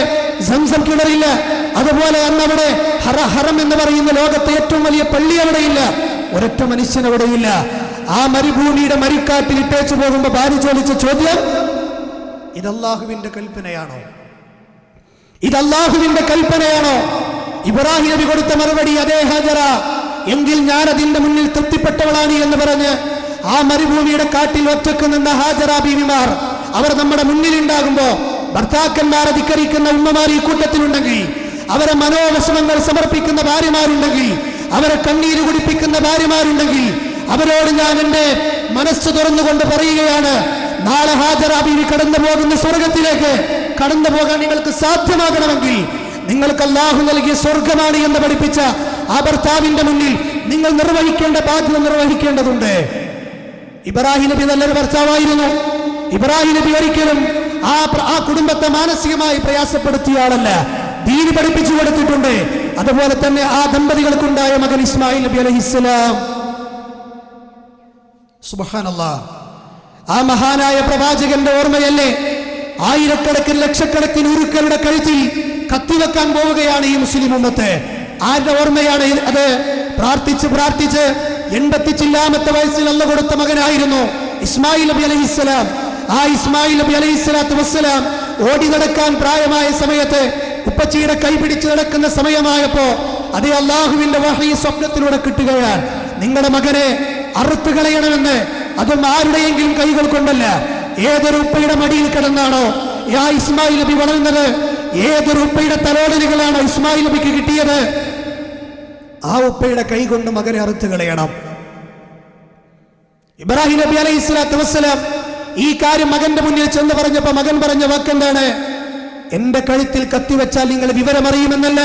സംസം കിണറില്ല, അതുപോലെ അന്ന് അവിടെ ഹറം എന്ന് പറയുന്ന ലോകത്തെ ഏറ്റവും വലിയ പള്ളി അവിടെയില്ല, ഒരൊറ്റ മനുഷ്യൻ അവിടെയില്ല. ആ മരുഭൂമിയുടെ മരുക്കാട്ടിൽ ഇട്ടേച്ചു പോകുമ്പോ ഭാര്യ ചോദിച്ച ചോദ്യം, ഇത് അല്ലാഹുവിന്റെ കൽപ്പനയാണോ? ഇത് അല്ലാഹുവിന്റെ കൽപ്പനയാണോ? ഇബ്രാഹിം നബി കൊടുത്ത മറുപടി, അതേ ഹാജറ, എങ്കിൽ ഞാൻ അതിന്റെ മുന്നിൽ തൃപ്തിപ്പെട്ടവളാണ് എന്ന് പറഞ്ഞ് ആ മരുഭൂമിയുടെ കാട്ടിൽ ഒറ്റക്ക് നിന്ന ഹാജറ ബീവിമാർ അവർ നമ്മുടെ മുന്നിലുണ്ടാകുമ്പോ ഭർത്താക്കന്മാരെ ധിക്കരിക്കുന്ന ഉമ്മമാർ ഈ കൂട്ടത്തിലുണ്ടെങ്കിൽ, അവരെ മനോവിഷമങ്ങൾ സമർപ്പിക്കുന്ന ഭാര്യമാരുണ്ടെങ്കിൽ, അവരെ കണ്ണീര് കുടിപ്പിക്കുന്ന ഭാര്യമാരുണ്ടെങ്കിൽ, അവരോട് ഞാൻ എന്റെ മനസ്സ് തുറന്നുകൊണ്ട് പറയുകയാണ്, നാളെ ഹാജറ ബീവി കടന്നു പോകുന്ന സ്വർഗത്തിലേക്ക് കടന്നു പോകാൻ നിങ്ങൾക്ക് സാധ്യമാകണമെങ്കിൽ നിങ്ങൾക്ക് അല്ലാഹു നൽകിയ സ്വർഗമാണ് എന്ന് പഠിപ്പിച്ച ആ ഭർത്താവിന്റെ മുന്നിൽ നിങ്ങൾ നിർവഹിക്കേണ്ട ബാധ്യത നിർവഹിക്കേണ്ടതുണ്ട്. ഇബ്രാഹിം നബി നല്ലൊരു ഭർത്താവായിരുന്നു. ഇബ്രാഹിം നബി ഒരിക്കലും ആ കുടുംബത്തെ മാനസികമായി പ്രയാസപ്പെടുത്തിയ ആളല്ല, ദീന് പഠിപ്പിച്ചു കൊടുത്തിട്ടുണ്ട്. അതുപോലെ തന്നെ ആ ദമ്പതികൾക്കുണ്ടായ മകൻ ഇസ്മായിൽ നബി അലൈഹിസ്സലാം, സുബ്ഹാനല്ലാഹ്, ആ മഹാനായ പ്രവാചകന്റെ ഓർമ്മയല്ലേ ആയിരക്കണക്കിന് ലക്ഷക്കണക്കിന് ഉരുക്കളുടെ കഴുത്തിൽ കത്തിവെക്കാൻ പോവുകയാണ് ഈ മുസ്ലിം ഉമ്മത്ത്. ആരുടെ ഓർമ്മയാണ് അത്? പ്രാർത്ഥിച്ച് 85 വയസ്സിൽ അല്ലാഹു കൊടുത്ത മകനായിരുന്നു ഇസ്മായിൽ നബി അലൈഹിസ്സലാം. ആ ഇസ്മായിൽ നബി അലൈഹിസ്സലാത്തു വസ്സലാം ഓടി നടക്കാൻ പ്രായമായ സമയത്ത് ഉപ്പച്ചിയുടെ കൈ പിടിച്ച് നടക്കുന്ന സമയമായപ്പോ അതേ അല്ലാഹുവിന്റെ വഹി സ്വപ്നത്തിലൂടെ കിട്ടുകയാണ്, നിങ്ങളുടെ മകനെ അറുത്തു കളയണമെന്ന്. അതും ആരുടെയെങ്കിലും കൈകൾ കൊണ്ടല്ല, ഏതൊരു ഉപ്പയുടെ മടിയിൽ കിടന്നാണോ, ആ ഇസ്മായിൽ നബി വളർന്നത്? ഏതൊരു ഉപ്പയുടെ തലോടലുകളാണ് ഇസ്മായിൽ നബിക്ക് കിട്ടിയത്? ആ ഉപ്പയുടെ കൈ കൊണ്ട് മകനെ അറുത്ത് കളയണം. ഇബ്രാഹിം നബി അലൈഹി സ്വലാത്തു വസ്സലാം ഈ കാര്യം മകന്റെ മുന്നിൽ ചെന്ന് പറഞ്ഞപ്പോ മകൻ പറഞ്ഞ വാക്കെന്താണ്? എന്റെ കഴുത്തിൽ കത്തിവെച്ചാൽ നിങ്ങൾ വിവരമറിയുമെന്നല്ല.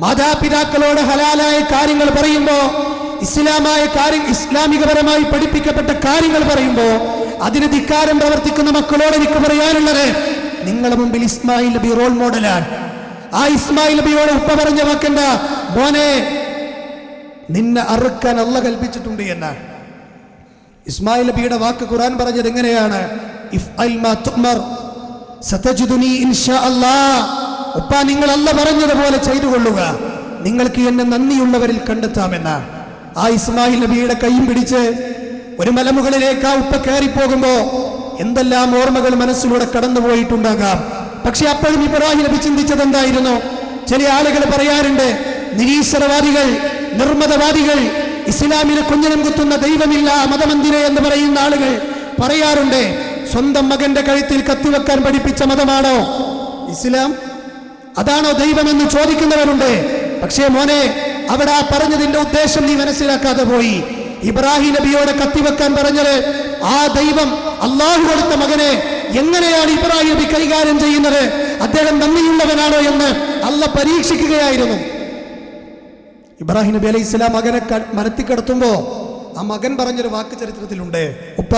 മാതാപിതാക്കളോട് ഹലാലായ കാര്യങ്ങൾ പറയുമ്പോ, ഇസ്ലാമികപരമായി പഠിപ്പിക്കപ്പെട്ട കാര്യങ്ങൾ പറയുമ്പോ അതിന് ധിക്കാരം പ്രവർത്തിക്കുന്ന മക്കളോട് എനിക്ക് പറയാനുള്ളത്, നിങ്ങളുടെ മുമ്പിൽ ഇസ്മായിൽ നബി റോൾ മോഡലാണ്. ആ ഇസ്മായിൽ നബിയോട് ഉപ്പ പറഞ്ഞ വാക്കെന്താ? മോനെ, നിന്നെ അറുക്കാൻ അല്ലാഹു കൽപ്പിച്ചിട്ടുണ്ട് എന്നാണ്. ഇസ്മായിൽ നബിയുടെ വാക്ക് ഖുർആൻ പറഞ്ഞത് എങ്ങനെയാണ്? ഇഫ്അൽ മാ തുഅ്മർ സതജിദുനി ഇൻഷാ അല്ലാഹ്. ഉപ്പ, നിങ്ങൾ അല്ലാഹു പറഞ്ഞതുപോലെ ചെയ്തു കൊള്ളുക, നിങ്ങൾക്ക് എന്നെ നന്ദിയുള്ളവരിൽ കണ്ടെത്താമെന്നാണ്. ആ ഇസ്മായിൽ നബിയുടെ കൈയും പിടിച്ച് ഒരു മലമുകളിലേക്ക് ആ ഉപ്പ കയറിപ്പോകുമ്പോ എന്തെല്ലാം ഓർമ്മകൾ മനസ്സിലൂടെ കടന്നുപോയിട്ടുണ്ടാകാം. പക്ഷെ അപ്പോഴും ഇബ്രാഹിം നബി ചിന്തിച്ചത് എന്തായിരുന്നു? ചില ആളുകൾ പറയാറുണ്ട്, നിരീശ്വരവാദികൾ, നിർമ്മതവാദികൾ, ഇസ്ലാമിനെ കുഞ്ഞനം കുത്തുന്ന ദൈവമില്ല മതമന്ദിരെ എന്ന് പറയുന്ന ആളുകൾ പറയാറുണ്ട്, സ്വന്തം മകന്റെ കഴുത്തിൽ കത്തിവെക്കാൻ പഠിപ്പിച്ച മതമാണോ ഇസ്ലാം? അതാണോ ദൈവമെന്ന് ചോദിക്കുന്നവരുണ്ട്. പക്ഷേ മോനെ, അവിടെ ആ പറഞ്ഞതിന്റെ ഉദ്ദേശം നീ മനസ്സിലാക്കാതെ പോയി. ഇബ്രാഹിം നബിയോട് കത്തിവെക്കാൻ പറഞ്ഞത് ആ ദൈവം അള്ളാഹു കൊടുത്ത മകനെ എങ്ങനെയാണ് ഇബ്രാഹിം നബി കൈകാര്യം ചെയ്യുന്നത്, അദ്ദേഹം നന്ദിയുള്ളവനാണോ എന്ന് അള്ളാഹ് പരീക്ഷിക്കുകയായിരുന്നു. ഇബ്രാഹിം നബി അലൈഹി സ്വലാം മകനെ മരത്തിൽ കിടത്തുമ്പോ ആ മകൻ പറഞ്ഞൊരു വാക്ക് ചരിത്രത്തിലുണ്ട്, ഉപ്പ,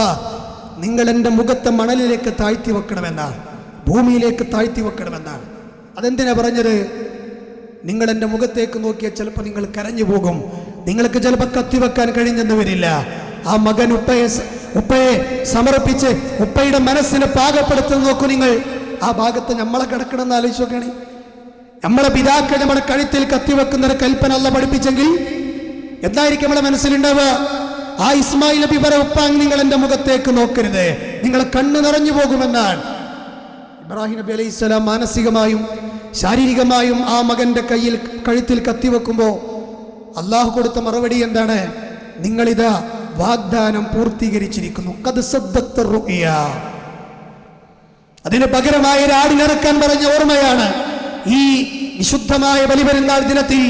നിങ്ങൾ എൻ്റെ മുഖത്തെ മണലിലേക്ക് താഴ്ത്തി വെക്കണമെന്നാണ്, ഭൂമിയിലേക്ക് താഴ്ത്തി വെക്കണമെന്നാണ്. അതെന്തിനാ പറഞ്ഞത്? നിങ്ങൾ എൻ്റെ മുഖത്തേക്ക് നോക്കിയാൽ ചിലപ്പോൾ നിങ്ങൾ കരഞ്ഞു പോകും, നിങ്ങൾക്ക് ചിലപ്പോൾ കത്തിവെക്കാൻ കഴിഞ്ഞെന്ന് വരില്ല. ആ മകൻ ഉപ്പയെ സമർപ്പിച്ച് ഉപ്പയുടെ മനസ്സിനെ പാകപ്പെടുത്തുന്ന നോക്കൂ നിങ്ങൾ. ആ ഭാഗത്ത് നമ്മളെ കിടക്കണമെന്ന് ആലോചിച്ച് നോക്കുകയാണ്. നമ്മളെ പിതാക്കൾ നമ്മുടെ കഴുത്തിൽ കത്തിവെക്കുന്ന ഒരു കൽപ്പന അല്ലാഹു പഠിപ്പിച്ചെങ്കിൽ എന്തായിരിക്കും നമ്മളെ മനസ്സിലുണ്ടാവുക? ആ ഇസ്മായിൽ നബി പറ, ഉപ്പ, നിങ്ങൾ എൻ്റെ മുഖത്തേക്ക് നോക്കരുത്, നിങ്ങളെ കണ്ണ് നിറഞ്ഞു പോകുമെന്നാണ്. ഇബ്രാഹിം നബി അലൈഹി സ്വലാം മാനസികമായും ശാരീരികമായും ആ മകന്റെ കഴുത്തിൽ കത്തിവെക്കുമ്പോൾ അള്ളാഹു കൊടുത്ത മറുപടി എന്താണ്? നിങ്ങളിതാ വാഗ്ദാനം പൂർത്തീകരിച്ചിരിക്കുന്നു. ഖദ് സദ്ദഖ്ത റുഅ്യ. അതിന് പകരമായ ഒരാടിനിറക്കാൻ പറഞ്ഞ ഓർമ്മയാണ് ഈ വിശുദ്ധമായ ബലിപെരുന്നാൾ ദിനത്തിൽ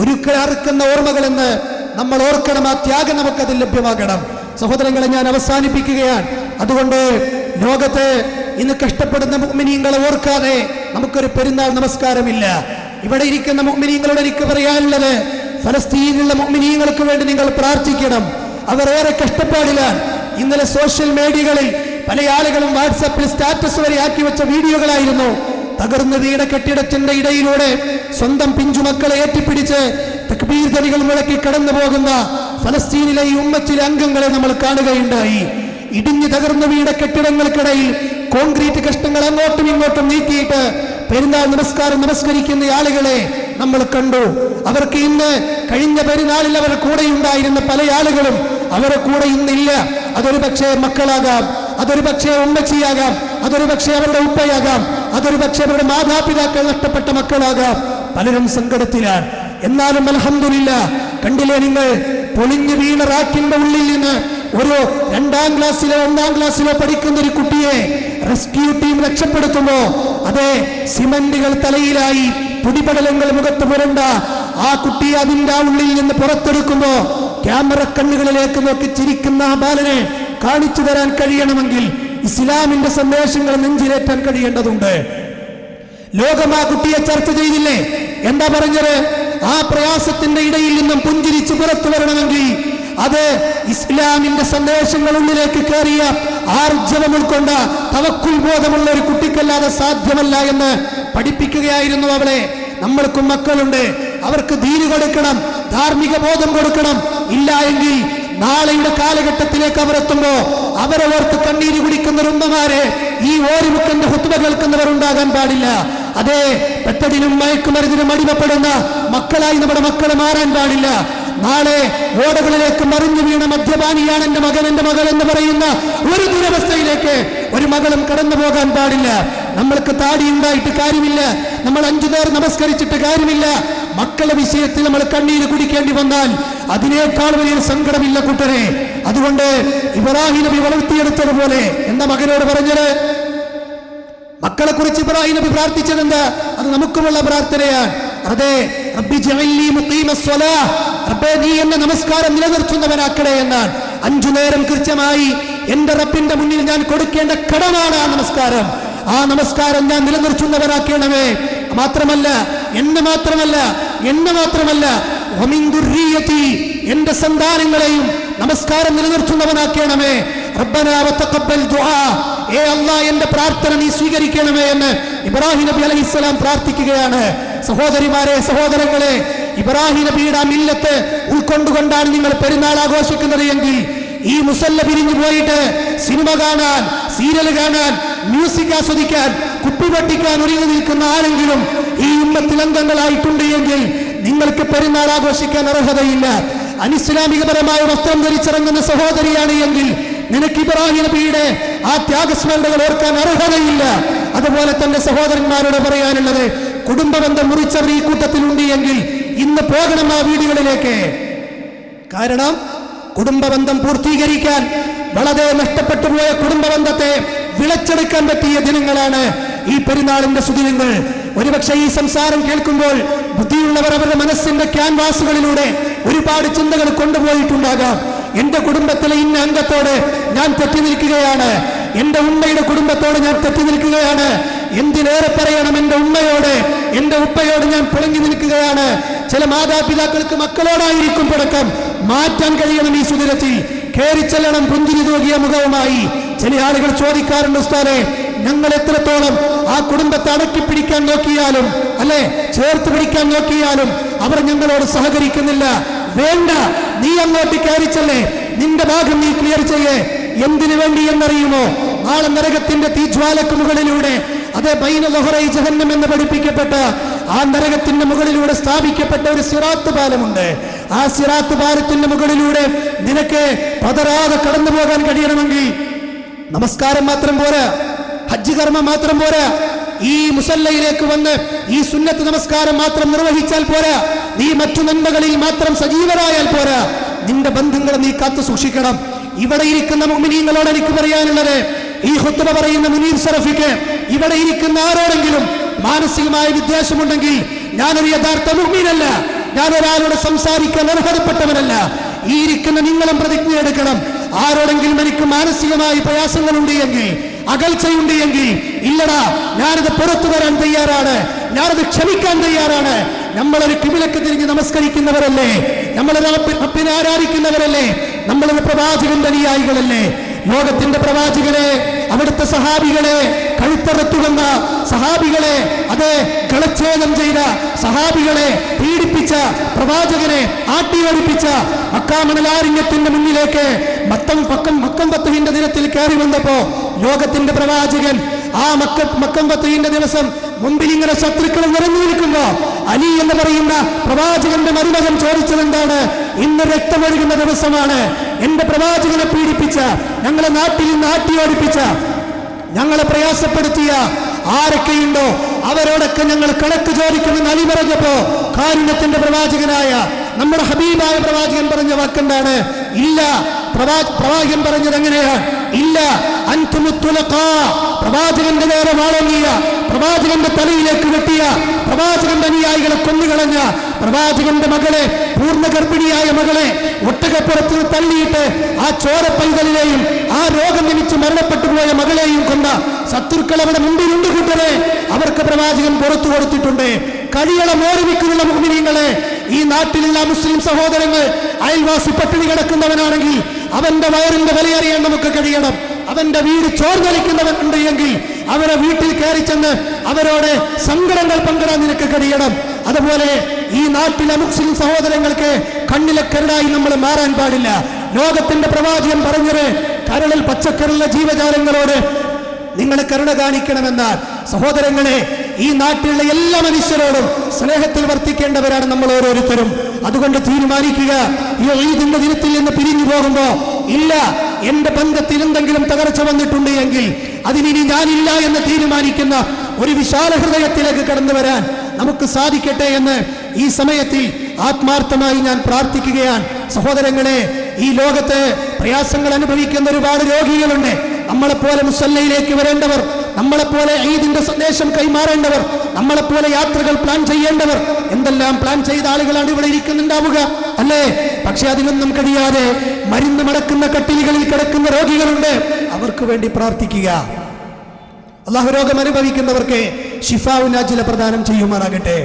ഒരുക്കൾ അറുക്കുന്ന ഓർമ്മകളെന്ന് നമ്മൾ ഓർക്കണം. ആ ത്യാഗം നമുക്കതിൽ ലഭ്യമാകണം. സഹോദരങ്ങളെ, ഞാൻ അവസാനിപ്പിക്കുകയാണ്. അതുകൊണ്ട് ലോകത്ത് ഇന്ന് കഷ്ടപ്പെടുന്ന മുഅ്മിനീങ്ങളെ ഓർക്കാതെ നമുക്കൊരു പെരുന്നാൾ നമസ്കാരമില്ല. ഇവിടെ ഇരിക്കുന്ന മുഅ്മിനീങ്ങളോട് എനിക്ക് പറയാനുള്ളത്, ഫലസ്തീനിലുള്ള മുഅ്മിനീങ്ങൾക്ക് വേണ്ടി നിങ്ങൾ പ്രാർത്ഥിക്കണം. അവർ ഏറെ കഷ്ടപ്പാടിലാണ്. ഇന്നലെ സോഷ്യൽ മീഡിയകളിൽ പല ആളുകളും വാട്സാപ്പിൽ സ്റ്റാറ്റസ് വരെ ആക്കി വെച്ച വീഡിയോകളായിരുന്നു. തകർന്നു വീണ കെട്ടിടത്തിന്റെ ഇടയിലൂടെ സ്വന്തം പിഞ്ചുമക്കളെ ഏറ്റിപ്പിടിച്ച് തക്ബീർ ധ്വനികൾ മുഴക്കി കടന്നു പോകുന്ന ഫലസ്തീനിലെ ഈ ഉമ്മത്തിലെ അംഗങ്ങളെ നമ്മൾ കാണുകയുണ്ടായി. ഇടിഞ്ഞു തകർന്നു വീണ കെട്ടിടങ്ങൾക്കിടയിൽ കോൺക്രീറ്റ് കഷ്ണങ്ങൾ അങ്ങോട്ടും ഇങ്ങോട്ടും നീക്കിയിട്ട് പെരുന്നാൾ നമസ്കരിക്കുന്ന ആളുകളെ നമ്മൾ കണ്ടു. അവർക്ക് ഇന്ന് കഴിഞ്ഞ പെരുന്നാളിൽ അവരുടെ കൂടെ ഉണ്ടായിരുന്ന പല ആളുകളും അവരുടെ കൂടെ ഇന്നില്ല. അതൊരു പക്ഷേ മക്കളാകാം, അതൊരു പക്ഷേ ഉമ്മച്ചിയാകാം, അതൊരു പക്ഷേ അവരുടെ ഉപ്പയാകാം, അതൊരു പക്ഷേ അവരുടെ മാതാപിതാക്കൾ നഷ്ടപ്പെട്ട മക്കളാകാം. പലരും സങ്കടത്തിലാണ്. എന്നാലും അൽഹംദുലില്ലാഹ്, കണ്ടില്ലേ നിങ്ങൾ, പൊളിഞ്ഞു വീണ റാക്കിന്റെ ഉള്ളിൽ നിന്ന് ഒരു 2ാം ക്ലാസ്സിലോ 1ാം ക്ലാസ്സിലോ പഠിക്കുന്ന ഒരു കുട്ടിയെ റെസ്ക്യൂ ടീം രക്ഷപ്പെടുത്തുമ്പോ അതെ സിമന്റുകൾ തലയിലായി പൊടിപടലങ്ങൾ മുഖത്ത് പുരണ്ട ആ കുട്ടിയെ അതിന്റെ ഉള്ളിൽ നിന്ന് പുറത്തെടുക്കുമ്പോ ക്യാമറ കണ്ണുകളിലേക്ക് നോക്കി ചിരിക്കുന്ന ആ ബാലനെ കാണിച്ചു തരാൻ കഴിയണമെങ്കിൽ ഇസ്ലാമിന്റെ സന്ദേശങ്ങൾ നെഞ്ചിലേറ്റാൻ കഴിയേണ്ടതുണ്ട്. ലോകം ആ കുട്ടിയെ ചർച്ച ചെയ്തില്ലേ? എന്താ പറഞ്ഞത്? ആ പ്രയാസത്തിന്റെ ഇടയിൽ നിന്നും പുഞ്ചിരിച്ച് പുറത്തു വരണമെങ്കിൽ അത് ഇസ്ലാമിന്റെ സന്ദേശങ്ങൾ ഉള്ളിലേക്ക് കയറിയ ആർജവം ഉൾക്കൊണ്ട തവക്കുൽ ബോധമുള്ള ഒരു കുട്ടിക്കല്ലാതെ സാധ്യമല്ല എന്ന് പഠിപ്പിക്കുകയായിരുന്നു അവളെ. നമ്മൾക്കും മക്കളുണ്ട്, അവർക്ക് ദീന് കൊടുക്കണം, ധാർമ്മിക ബോധം കൊടുക്കണം. ഇല്ല എങ്കിൽ നാളെയുടെ കാലഘട്ടത്തിലേക്ക് അവരെത്തുമ്പോ അവരെ ഓർത്ത് കണ്ണീര് കുടിക്കുന്ന ഉമ്മമാരെ ഈ ഓരിമുക്കന്റെ ഹുത്ബ കേൾക്കുന്നവർ ഉണ്ടാകാൻ പാടില്ല. അതെ, പെട്ടതിനും മയക്കുമരുന്നിനും അടിമപ്പെടുന്ന മക്കളായി നമ്മുടെ മക്കളെ മാറാൻ പാടില്ല. നാളെ ഓടകളിലേക്ക് മറിഞ്ഞു വീണ മദ്യപാനിയാണ് എന്റെ മകൻ, എന്റെ മകൾ എന്ന് പറയുന്ന ഒരു ദുരവസ്ഥയിലേക്ക് ഒരു മകളും കടന്നു പോകാൻ പാടില്ല. നമ്മൾക്ക് താടി ഉണ്ടായിട്ട് കാര്യമില്ല, നമ്മൾ 5 നേർ നമസ്കരിച്ചിട്ട് കാര്യമില്ല. മക്കളുടെ വിഷയത്തിൽ നമ്മൾ കണ്ണീര് കുടിക്കേണ്ടി വന്നാൽ അതിനേക്കാൾ വലിയൊരു സങ്കടമില്ല കൂട്ടരെ. അതുകൊണ്ട് ഇബ്രാഹിം നബി വളർത്തിയെടുത്തതുപോലെ എന്ന മകനോട് പറഞ്ഞത്, മക്കളെ കുറിച്ച് ഇബ്രാഹിം നബി പ്രാർത്ഥിച്ചതെന്താ? അത് നമുക്കുമുള്ള പ്രാർത്ഥനയാണ്. അതെ, റബ്ബി ജഅൽനി മുഖീമസ്സലാഹ്, റബ്ബേ നീ എന്നെ നമസ്കാരം നിലനിർത്തുന്നവനാക്കണേ എന്നാണ്. 5 നേരം കൃത്യമായി എന്റെ റബ്ബിന്റെ മുന്നിൽ ഞാൻ കൊടുക്കേണ്ട കടമാണ് ആ നമസ്കാരം. ആ നമസ്കാരം ഞാൻ നിലനിർത്തുന്നവനാക്കണമേ. മാത്രമല്ല എന്നെ മാത്രമല്ല വമിൻ ദുർരിയതി, എന്റെ സന്താനങ്ങളെയും നമസ്കാരം നിലനിർത്തുന്നവനാക്കണമേ. റബ്ബനാ വതഖബ്ബൽ ദുആ, ഏ അല്ലാഹ് എന്റെ പ്രാർത്ഥന നീ സ്വീകരിക്കണമേ എന്ന് ഇബ്രാഹിം നബി അലൈഹിസ്സലാം പ്രാർത്ഥിക്കുകയാണ്. സഹോദരിമാരെ, സഹോദരങ്ങളെ, ഇബ്രാഹിം നബിയുടെ മില്ലത്ത് ഉൾക്കൊണ്ടുകൊണ്ടാണ് നിങ്ങൾ പെരുന്നാൾ ആഘോഷിക്കുന്നത് എങ്കിൽ ഈ മുസല്ല പിരിഞ്ഞു പോയിട്ട് സിനിമ കാണാൻ, സീരിയൽ കാണാൻ, മ്യൂസിക് ആസ്വദിക്കാൻ, കുപ്പി പൊട്ടിക്കാൻ ഒരുങ്ങി നിൽക്കുന്ന ആരെങ്കിലും ഈ ഉമ്മത്തിൽ അംഗങ്ങളായിട്ടുണ്ട് എങ്കിൽ നിങ്ങൾക്ക് പെരുന്നാൾ ആഘോഷിക്കാൻ അർഹതയില്ല. അനിസ്ലാമികപരമായ വസ്ത്രം ധരിച്ചിറങ്ങുന്ന സഹോദരിയാണ് എങ്കിൽ നിനക്ക് ഇബ്രാഹിം നബിയുടെ ആ ത്യാഗസ്മരണകൾ ഓർക്കാൻ അർഹതയില്ല. അതുപോലെ തന്നെ സഹോദരന്മാരോട് പറയാനുള്ളത്, കുടുംബബന്ധം മുറിച്ചവർ ഈ കൂട്ടത്തിലുണ്ട് എങ്കിൽ ഇന്ന് പോകണം ആ വീടുകളിലേക്ക്. കാരണം കുടുംബബന്ധം പൂർത്തീകരിക്കാൻ വളരെ നഷ്ടപ്പെട്ടു പോയ കുടുംബബന്ധത്തെ വിളച്ചെടുക്കാൻ പറ്റിയ ദിനങ്ങളാണ് ഈ പെരുന്നാളിന്റെ സുദിനങ്ങൾ. ഒരുപക്ഷെ ഈ സംസാരം കേൾക്കുമ്പോൾ ബുദ്ധിയുള്ളവർ അവരുടെ മനസ്സിന്റെ ക്യാൻവാസുകളിലൂടെ ഒരുപാട് ചിന്തകൾ കൊണ്ടുപോയിട്ടുണ്ടാകാം. എന്റെ കുടുംബത്തിലെ ഇന്ന അംഗത്തോട് ഞാൻ തെറ്റി നിൽക്കുകയാണ്, എന്റെ ഉമ്മയുടെ കുടുംബത്തോട് ഞാൻ തെറ്റി നിൽക്കുകയാണ്, എന്തിനേറെ പറയണം എന്റെ ഉമ്മയോട്, എന്റെ ഉപ്പയോട് ഞാൻ പിണങ്ങി നിൽക്കുകയാണ്. ചില മാതാപിതാക്കൾക്ക് മക്കളോടായിരിക്കും പിണക്കം. മാറ്റാൻ കഴിയണം ഈ സുദിനത്തിൽ. കേറിച്ചെല്ലണം പുഞ്ചിരി തൂകിയ മുഖവുമായി. ചില ആളുകൾ ചോദിക്കാറുണ്ട്, ഉസ്താദേ, ഞങ്ങൾ എത്രത്തോളം ആ കുടുംബത്തെ അടക്കി പിടിക്കാൻ നോക്കിയാലും, അല്ലെ ചേർത്ത് പിടിക്കാൻ നോക്കിയാലും അവർ ഞങ്ങളോട് സഹകരിക്കുന്നില്ല. വേണ്ട, നീ അങ്ങോട്ട് കയറിച്ചല്ലേ, നിന്റെ ഭാഗം നീ ക്ലിയർ ചെയ്യേ. എന്തിനു വേണ്ടി എന്നറിയുമോ? നാളെ നരകത്തിന്റെ തീജ്വാലക്ക് മുകളിലൂടെ, അതേ ബൈന ലഹറൈ ജഹന്നം എന്ന് പഠിപ്പിക്കപ്പെട്ട ആ നരകത്തിന്റെ മുകളിലൂടെ സ്ഥാപിക്കപ്പെട്ട ഒരു സിറാത്ത് പാലമുണ്ട്. ആ സിറാത്ത് പാലത്തിന്റെ മുകളിലൂടെ നിനക്ക് പതറാതെ കടന്നു പോകാൻ കഴിയണമെങ്കിൽ നമസ്കാരം മാത്രം പോരാ, ഹജ്ജ് കർമ്മം മാത്രം പോരാ, ഈ മുസല്ലയിലേക്ക് വന്ന് ഈ സുന്നത്ത് നമസ്കാരം മാത്രം നിർവഹിച്ചാൽ പോരാ, നീ മറ്റു നന്മകളിൽ മാത്രം സജീവരായാൽ പോരാ, നിന്റെ ബന്ധങ്ങളെ നീ കാത്തു സൂക്ഷിക്കണം. ഇവിടെ ഇരിക്കുന്ന മുഅ്മിനീങ്ങളോട് എനിക്ക് പറയാനുള്ളത്, ഈ ഖുത്ബ പറയുന്ന മുനീർ സറഫിക്ക് ഇവിടെ ഇരിക്കുന്ന ആരോടെങ്കിലും മാനസികമായ വിദ്വേഷമുണ്ടെങ്കിൽ ഞാനൊരു യഥാർത്ഥ മുഅ്മിനല്ല, ഞാൻ ഒരാളോട് സംസാരിക്കാൻ അർഹതപ്പെട്ടവനല്ല. ഈ ഇരിക്കുന്ന നിങ്ങളും പ്രതിജ്ഞ എടുക്കണം. ആരോടെങ്കിലും എനിക്ക് മാനസികമായ പ്രയാസങ്ങളുണ്ട് എങ്കിൽ, അകൽച്ചയുണ്ട് എങ്കിൽ, ഇല്ലടാ, ഞാനത് പുറത്തു വരാൻ തയ്യാറാണ്, ഞാനത് ക്ഷമിക്കാൻ തയ്യാറാണ്. നമ്മളൊരു കിബിലക്ക് തിരിഞ്ഞ് നമസ്കരിക്കുന്നവരല്ലേ, നമ്മളൊരു റബ്ബിനെ ആരാധിക്കുന്നവരല്ലേ, നമ്മളൊരു പ്രവാചകന്റെ അനുയായികളല്ലേ. ലോകത്തിന്റെ പ്രവാചകനെ, അവിടുത്തെ സഹാബികളെ, കഴുത്തറത്തുവന്ന സഹാബികളെ, അതേ കളച്ഛേദം ചെയ്ത സഹാബികളെ പീഡിപ്പിച്ച പ്രവാചകനെ ആട്ടിയോടിപ്പിച്ച മക്കാമണലാരണ്യത്തിന്റെ മുന്നിലേക്ക് മക്കം ഫത്ഹിന്റെ ദിനത്തിൽ കയറി വന്നപ്പോ ലോകത്തിന്റെ പ്രവാചകൻ ആ മക്കം ഫത്ഹിന്റെ ദിവസം മുമ്പിൽ ഇങ്ങനെ ശത്രുക്കൾ നിറഞ്ഞു നിൽക്കുമ്പോ അലി എന്ന് പറയുന്ന പ്രവാചകന്റെ മരുമകൻ ചോദിച്ചതെന്താണ്? ഇന്ന് രക്തമൊഴുകുന്ന ദിവസമാണ്, എന്റെ പ്രവാചകനെ പീഡിപ്പിച്ച, ഞങ്ങളെ നാട്ടിൽ നിന്ന് ആട്ടിയോടിപ്പിച്ച, ഞങ്ങളെ പ്രയാസപ്പെടുത്തിയ ആരൊക്കെയുണ്ടോ അവരോടൊക്കെ ഞങ്ങൾ കണക്ക് ചോദിക്കുമെന്ന് അലി പറഞ്ഞപ്പോ കാരുണ്യത്തിന്റെ പ്രവാചകനായ നമ്മുടെ ഹബീബായ പ്രവാചകൻ പറഞ്ഞ വാക്കെന്താണ്? ഇല്ല. പ്രവാചകൻ പറഞ്ഞത് എങ്ങനെയാണ്? ഇല്ല, അൻതുമുത്തുലഖാ, പ്രവാചകന്റെ നേരെ വാളങ്ങിയ, പ്രവാചകന്റെ തലയിലേക്ക് വെട്ടിയ, പ്രവാചകന്റെ അനുയായികളെ കൊന്നുകളഞ്ഞ, പ്രവാചകന്റെ മകളെ, പൂർണ്ണ ഗർഭിണിയായ മകളെ ഒട്ടകപ്പുറത്ത് തള്ളിയിട്ട് ആ ചോര പൈതലിനെയും ആ രോഗം ജനിച്ച് മരണപ്പെട്ടു പോയ മകളെയും കൊന്ന ശത്രുക്കൾ അവിടെ മുമ്പിലുണ്ട് കൂട്ടരെ. അവർക്ക് പ്രവാചകൻ പുറത്തു കൊടുത്തിട്ടുണ്ട്. കഴിയണം ഓർമ്മിക്കുന്നുള്ള മുഅ്മിനീങ്ങളെ, ഈ നാട്ടിലുള്ള മുസ്ലിം സഹോദരങ്ങൾ അയൽവാസി പട്ടിണി കിടക്കുന്നവനാണെങ്കിൽ അവന്റെ വയറിന്റെ വിലയറിയാൻ നമുക്ക് കഴിയണം. അവന്റെ വീട് ചോർന്നൊലിക്കുന്നവനുണ്ട് എങ്കിൽ അവരെ വീട്ടിൽ കയറി ചെന്ന് അവരോട് സങ്കടങ്ങൾ പങ്കിടാൻ നിനക്ക് കഴിയണം. അതുപോലെ ഈ നാട്ടിലെ മുസ്ലിം സഹോദരങ്ങൾക്ക് കണ്ണിലെ കരടായി നമ്മൾ മാറാൻ പാടില്ല. ലോകത്തിന്റെ പ്രവാചകൻ പറഞ്ഞത്, കരളിൽ പച്ചക്കരളിലെ ജീവജാലങ്ങളോട് നിങ്ങൾ കരുണ കാണിക്കണമെന്നാൽ. സഹോദരങ്ങളെ, ഈ നാട്ടിലുള്ള എല്ലാ മനുഷ്യരോടും സ്നേഹത്തിൽ വർത്തിക്കേണ്ടവരാണ് നമ്മൾ ഓരോരുത്തരും. അതുകൊണ്ട് തീരുമാനിക്കുക, ഈ ഈദിന്റെ ദിനത്തിൽ നിന്ന് പിരിഞ്ഞു പോകുമ്പോ, ഇല്ല, എന്റെ ബന്ധത്തിൽ എന്തെങ്കിലും തകർച്ച വന്നിട്ടുണ്ട് എങ്കിൽ അതിനി ഞാനില്ല എന്ന് തീരുമാനിക്കുന്ന ഒരു വിശാല ഹൃദയത്തിലേക്ക് കടന്നു വരാൻ നമുക്ക് സാധിക്കട്ടെ എന്ന് ഈ സമയത്തിൽ ആത്മാർത്ഥമായി ഞാൻ പ്രാർത്ഥിക്കുകയാണ്. സഹോദരങ്ങളെ, ഈ ലോകത്ത് പ്രയാസങ്ങൾ അനുഭവിക്കുന്ന ഒരുപാട് രോഗികളുണ്ട്. നമ്മളെപ്പോലെ മുസല്ലയിലേക്ക് വരേണ്ടവർ, നമ്മളെപ്പോലെ ഈദിന്റെ സന്ദേശം കൈമാറേണ്ടവർ, നമ്മളെപ്പോലെ യാത്രകൾ പ്ലാൻ ചെയ്യേണ്ടവർ, എന്തെല്ലാം പ്ലാൻ ചെയ്ത ആളുകളാണ് ഇവിടെ ഇരിക്കുന്നുണ്ടാവുക, അല്ലേ? പക്ഷെ അതിനൊന്നും കഴിയാതെ മരുന്ന് മടക്കുന്ന കട്ടിലുകളിൽ കിടക്കുന്ന രോഗികളുണ്ട്, അവർക്ക് വേണ്ടി പ്രാർത്ഥിക്കുക. അള്ളാഹു രോഗം അനുഭവിക്കുന്നവർക്ക് ശിഫാഉൻ ആജില പ്രദാനം ചെയ്യുമാറാകട്ടെ.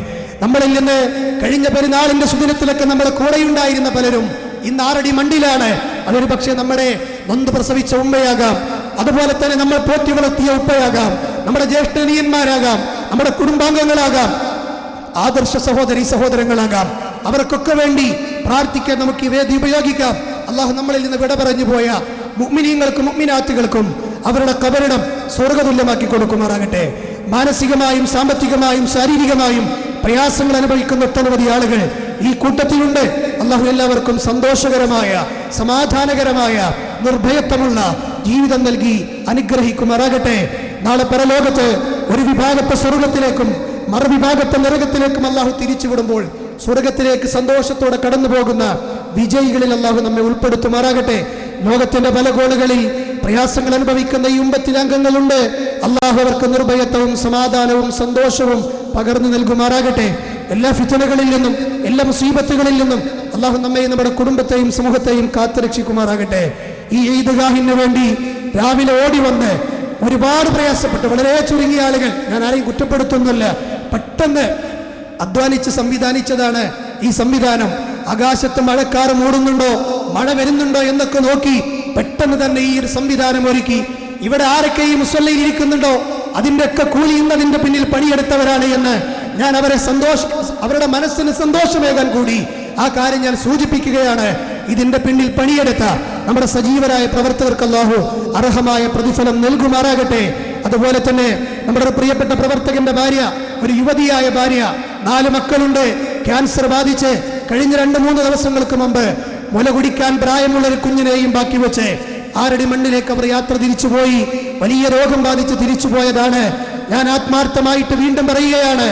നമ്മളിൽ നിന്ന് കഴിഞ്ഞ പെരുന്നാളിന്റെ സുദിനത്തിലൊക്കെ നമ്മുടെ കൂടെയുണ്ടായിരുന്ന പലരും ഇന്ന് 6 അടി മണ്ണിലാണ്. അതൊരു പക്ഷേ നമ്മുടെ നൊന്ത് പ്രസവിച്ച ഉമ്മയാകാം, അതുപോലെ തന്നെ നമ്മൾ പോറ്റി വളർത്തിയ ഉപ്പയാകാം, നമ്മുടെ ജ്യേഷ്ഠനീയന്മാരാകാം, നമ്മുടെ കുടുംബാംഗങ്ങളാകാം, ആദർശ സഹോദരി സഹോദരങ്ങളാകാം. അവർക്കൊക്കെ വേണ്ടി പ്രാർത്ഥിക്കാൻ നമുക്ക് ഈ വേദി ഉപയോഗിക്കാം. അള്ളാഹു നമ്മളിൽ നിന്ന് വിട പറഞ്ഞു പോയ മുഅ്മിനീങ്ങൾക്കും മുഅ്മിനാത്തുകൾക്കും അവരുടെ ഖബറിടം സ്വർഗ്ഗതുല്യമാക്കി കൊടുക്കുമാറാകട്ടെ. മാനസികമായും സാമ്പത്തികമായും ശാരീരികമായും പ്രയാസങ്ങൾ അനുഭവിക്കുന്ന ഒട്ടനവധി ആളുകൾ ഈ കൂട്ടത്തിലുണ്ട്. അള്ളാഹു എല്ലാവർക്കും സന്തോഷകരമായ സമാധാനകരമായ നിർഭയത്വമുള്ള ജീവിതം നൽകി അനുഗ്രഹിക്കുമാറാകട്ടെ. നാളെ പരലോകത്ത് ഒരു വിഭാഗത്തെ സ്വർഗത്തിലേക്കും മറുവിഭാഗത്തെ നരകത്തിലേക്കും അള്ളാഹു തിരിച്ചുവിടുമ്പോൾ സ്വർഗത്തിലേക്ക് സന്തോഷത്തോടെ കടന്നു പോകുന്ന വിജയികളിൽ അള്ളാഹു നമ്മെ ഉൾപ്പെടുത്തുമാറാകട്ടെ. ലോകത്തിന്റെ പല കോണുകളിൽ പ്രയാസങ്ങൾ അനുഭവിക്കുന്ന ഈ ഉമ്മത്തിലെ അംഗങ്ങളുണ്ട്. അള്ളാഹു അവർക്ക് നിർഭയത്വവും സമാധാനവും സന്തോഷവും പകർന്നു നൽകുമാറാകട്ടെ. എല്ലാ ഫിത്നകളിൽ നിന്നും എല്ലാ മുസീബത്തുകളിൽ നിന്നും അള്ളാഹു നമ്മയും നമ്മുടെ കുടുംബത്തെയും സമൂഹത്തെയും കാത്തുരക്ഷിക്കുമാറാകട്ടെ. ഈ ഈദ്ഗാഹിന് വേണ്ടി രാവിലെ ഓടി വന്ന് ഒരുപാട് പ്രയാസപ്പെട്ട് വളരെ ചുരുങ്ങിയ ആളുകൾ, ഞാൻ ആരെയും കുറ്റപ്പെടുത്തുന്നില്ല, പെട്ടെന്ന് അധ്വാനിച്ച് സംവിധാനിച്ചതാണ് ഈ സംവിധാനം. ആകാശത്ത് മഴക്കാറ് മൂടുന്നുണ്ടോ, മഴ വരുന്നുണ്ടോ എന്നൊക്കെ നോക്കി പെട്ടെന്ന് തന്നെ ഈ ഒരു സംവിധാനം ഒരുക്കി. ഇവിടെ ആരൊക്കെ ഈ മുസല്ലയിൽ ഇരിക്കുന്നുണ്ടോ അതിൻ്റെയൊക്കെ കൂലി ഇന്നതിൻ്റെ പിന്നിൽ പണിയെടുത്തവരാണ് എന്ന് ഞാൻ അവരുടെ മനസ്സിന് സന്തോഷമേകാൻ കൂടി ആ കാര്യം ഞാൻ സൂചിപ്പിക്കുകയാണ്. ഇതിന്റെ പിന്നിൽ പണിയെടുത്ത നമ്മുടെ സജീവരായ പ്രവർത്തകർക്ക് അല്ലാഹു അർഹമായ പ്രതിഫലം നൽകുമാറാകട്ടെ. അതുപോലെ തന്നെ നമ്മുടെ പ്രിയപ്പെട്ട പ്രവർത്തകന്റെ ഭാര്യ, ഒരു യുവതിയായ ഭാര്യ, 4 മക്കളുണ്ട്, ക്യാൻസർ ബാധിച്ച് കഴിഞ്ഞ 2-3 ദിവസങ്ങൾക്ക് മുമ്പ് മുല കുടിക്കാൻ പ്രായമുള്ള ഒരു കുഞ്ഞിനെയും ബാക്കി വെച്ച് 6 അടി മണ്ണിലേക്ക് അവർ യാത്ര തിരിച്ചുപോയി. വലിയ രോഗം ബാധിച്ച് തിരിച്ചുപോയതാണ്. ഞാൻ ആത്മാർത്ഥമായിട്ട് വീണ്ടും പറയുകയാണ്,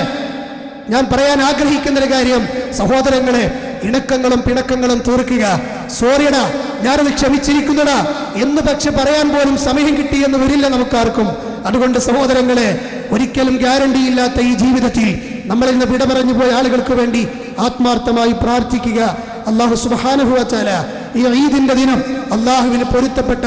ഞാൻ പറയാൻ ആഗ്രഹിക്കുന്ന ഒരു കാര്യം, സഹോദരങ്ങളെ, ഇണക്കങ്ങളും പിണക്കങ്ങളും തീർക്കുക. സോറിയടാ, ഞാനത് ക്ഷമിച്ചിരിക്കുന്നടാ എന്ന് പക്ഷെ പറയാൻ പോലും സമയം കിട്ടിയെന്ന് വരില്ല നമുക്കാർക്കും. അതുകൊണ്ട് സഹോദരങ്ങളെ, ഒരിക്കലും ഗ്യാരണ്ടിയില്ലാത്ത ഈ ജീവിതത്തിൽ നമ്മളിൽ നിന്ന് വിട പറഞ്ഞു പോയ ആളുകൾക്ക് വേണ്ടി ആത്മാർത്ഥമായി പ്രാർത്ഥിക്കുക. അല്ലാഹു സുബ്ഹാനഹു വ തആല ഈ ഈദിന്റെ ദിനം അല്ലാഹുവിന് പൊരുത്തപ്പെട്ട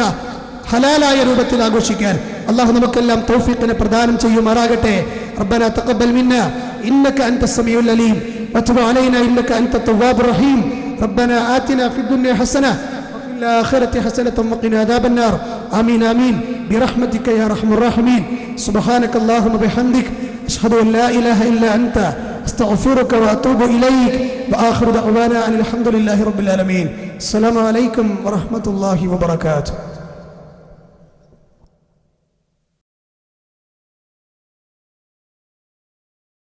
ഹലാലായ രൂപത്തിൽ ആഘോഷിക്കാൻ അല്ലാഹു നമുക്കെല്ലാം തൗഫീഖിനെ പ്രദാനം ചെയ്യുമാറാകട്ടെ. റബ്ബനാ തഖബ്ബൽ മിന്നാ ഇന്നക അൻതസ് സമീഉൽ അലീം വതുബ് അലൈനാ ഇന്നക അൻതത് തവ്വാബുർ റഹീം. റബ്ബനാ ആതിനാ ഫിദ് ദുനിയ ഹസന വഫിൽ ആഖിറതി ഹസനതൻ വഖിനാ അദാബന്നാർ. ആമീൻ ആമീൻ ബിറഹ്മതിക യാ അർഹമർ റഹീമീൻ. സുബ്ഹാനകല്ലാഹുമ്മ ബിഹംദിക അഷ്ഹദു അൻ ലാ ഇലാഹ ഇല്ലാ അൻത അസ്തഗ്ഫിറുക വഅതൂബു ഇലൈക വആഖിറു ദഅവാനാ അനിൽ ഹംദുലില്ലാഹി റബ്ബിൽ ആലമീൻ. അസ്സലാമു അലൈക്കും വറഹ്മത്തുള്ളാഹി വബറകാതുഹു.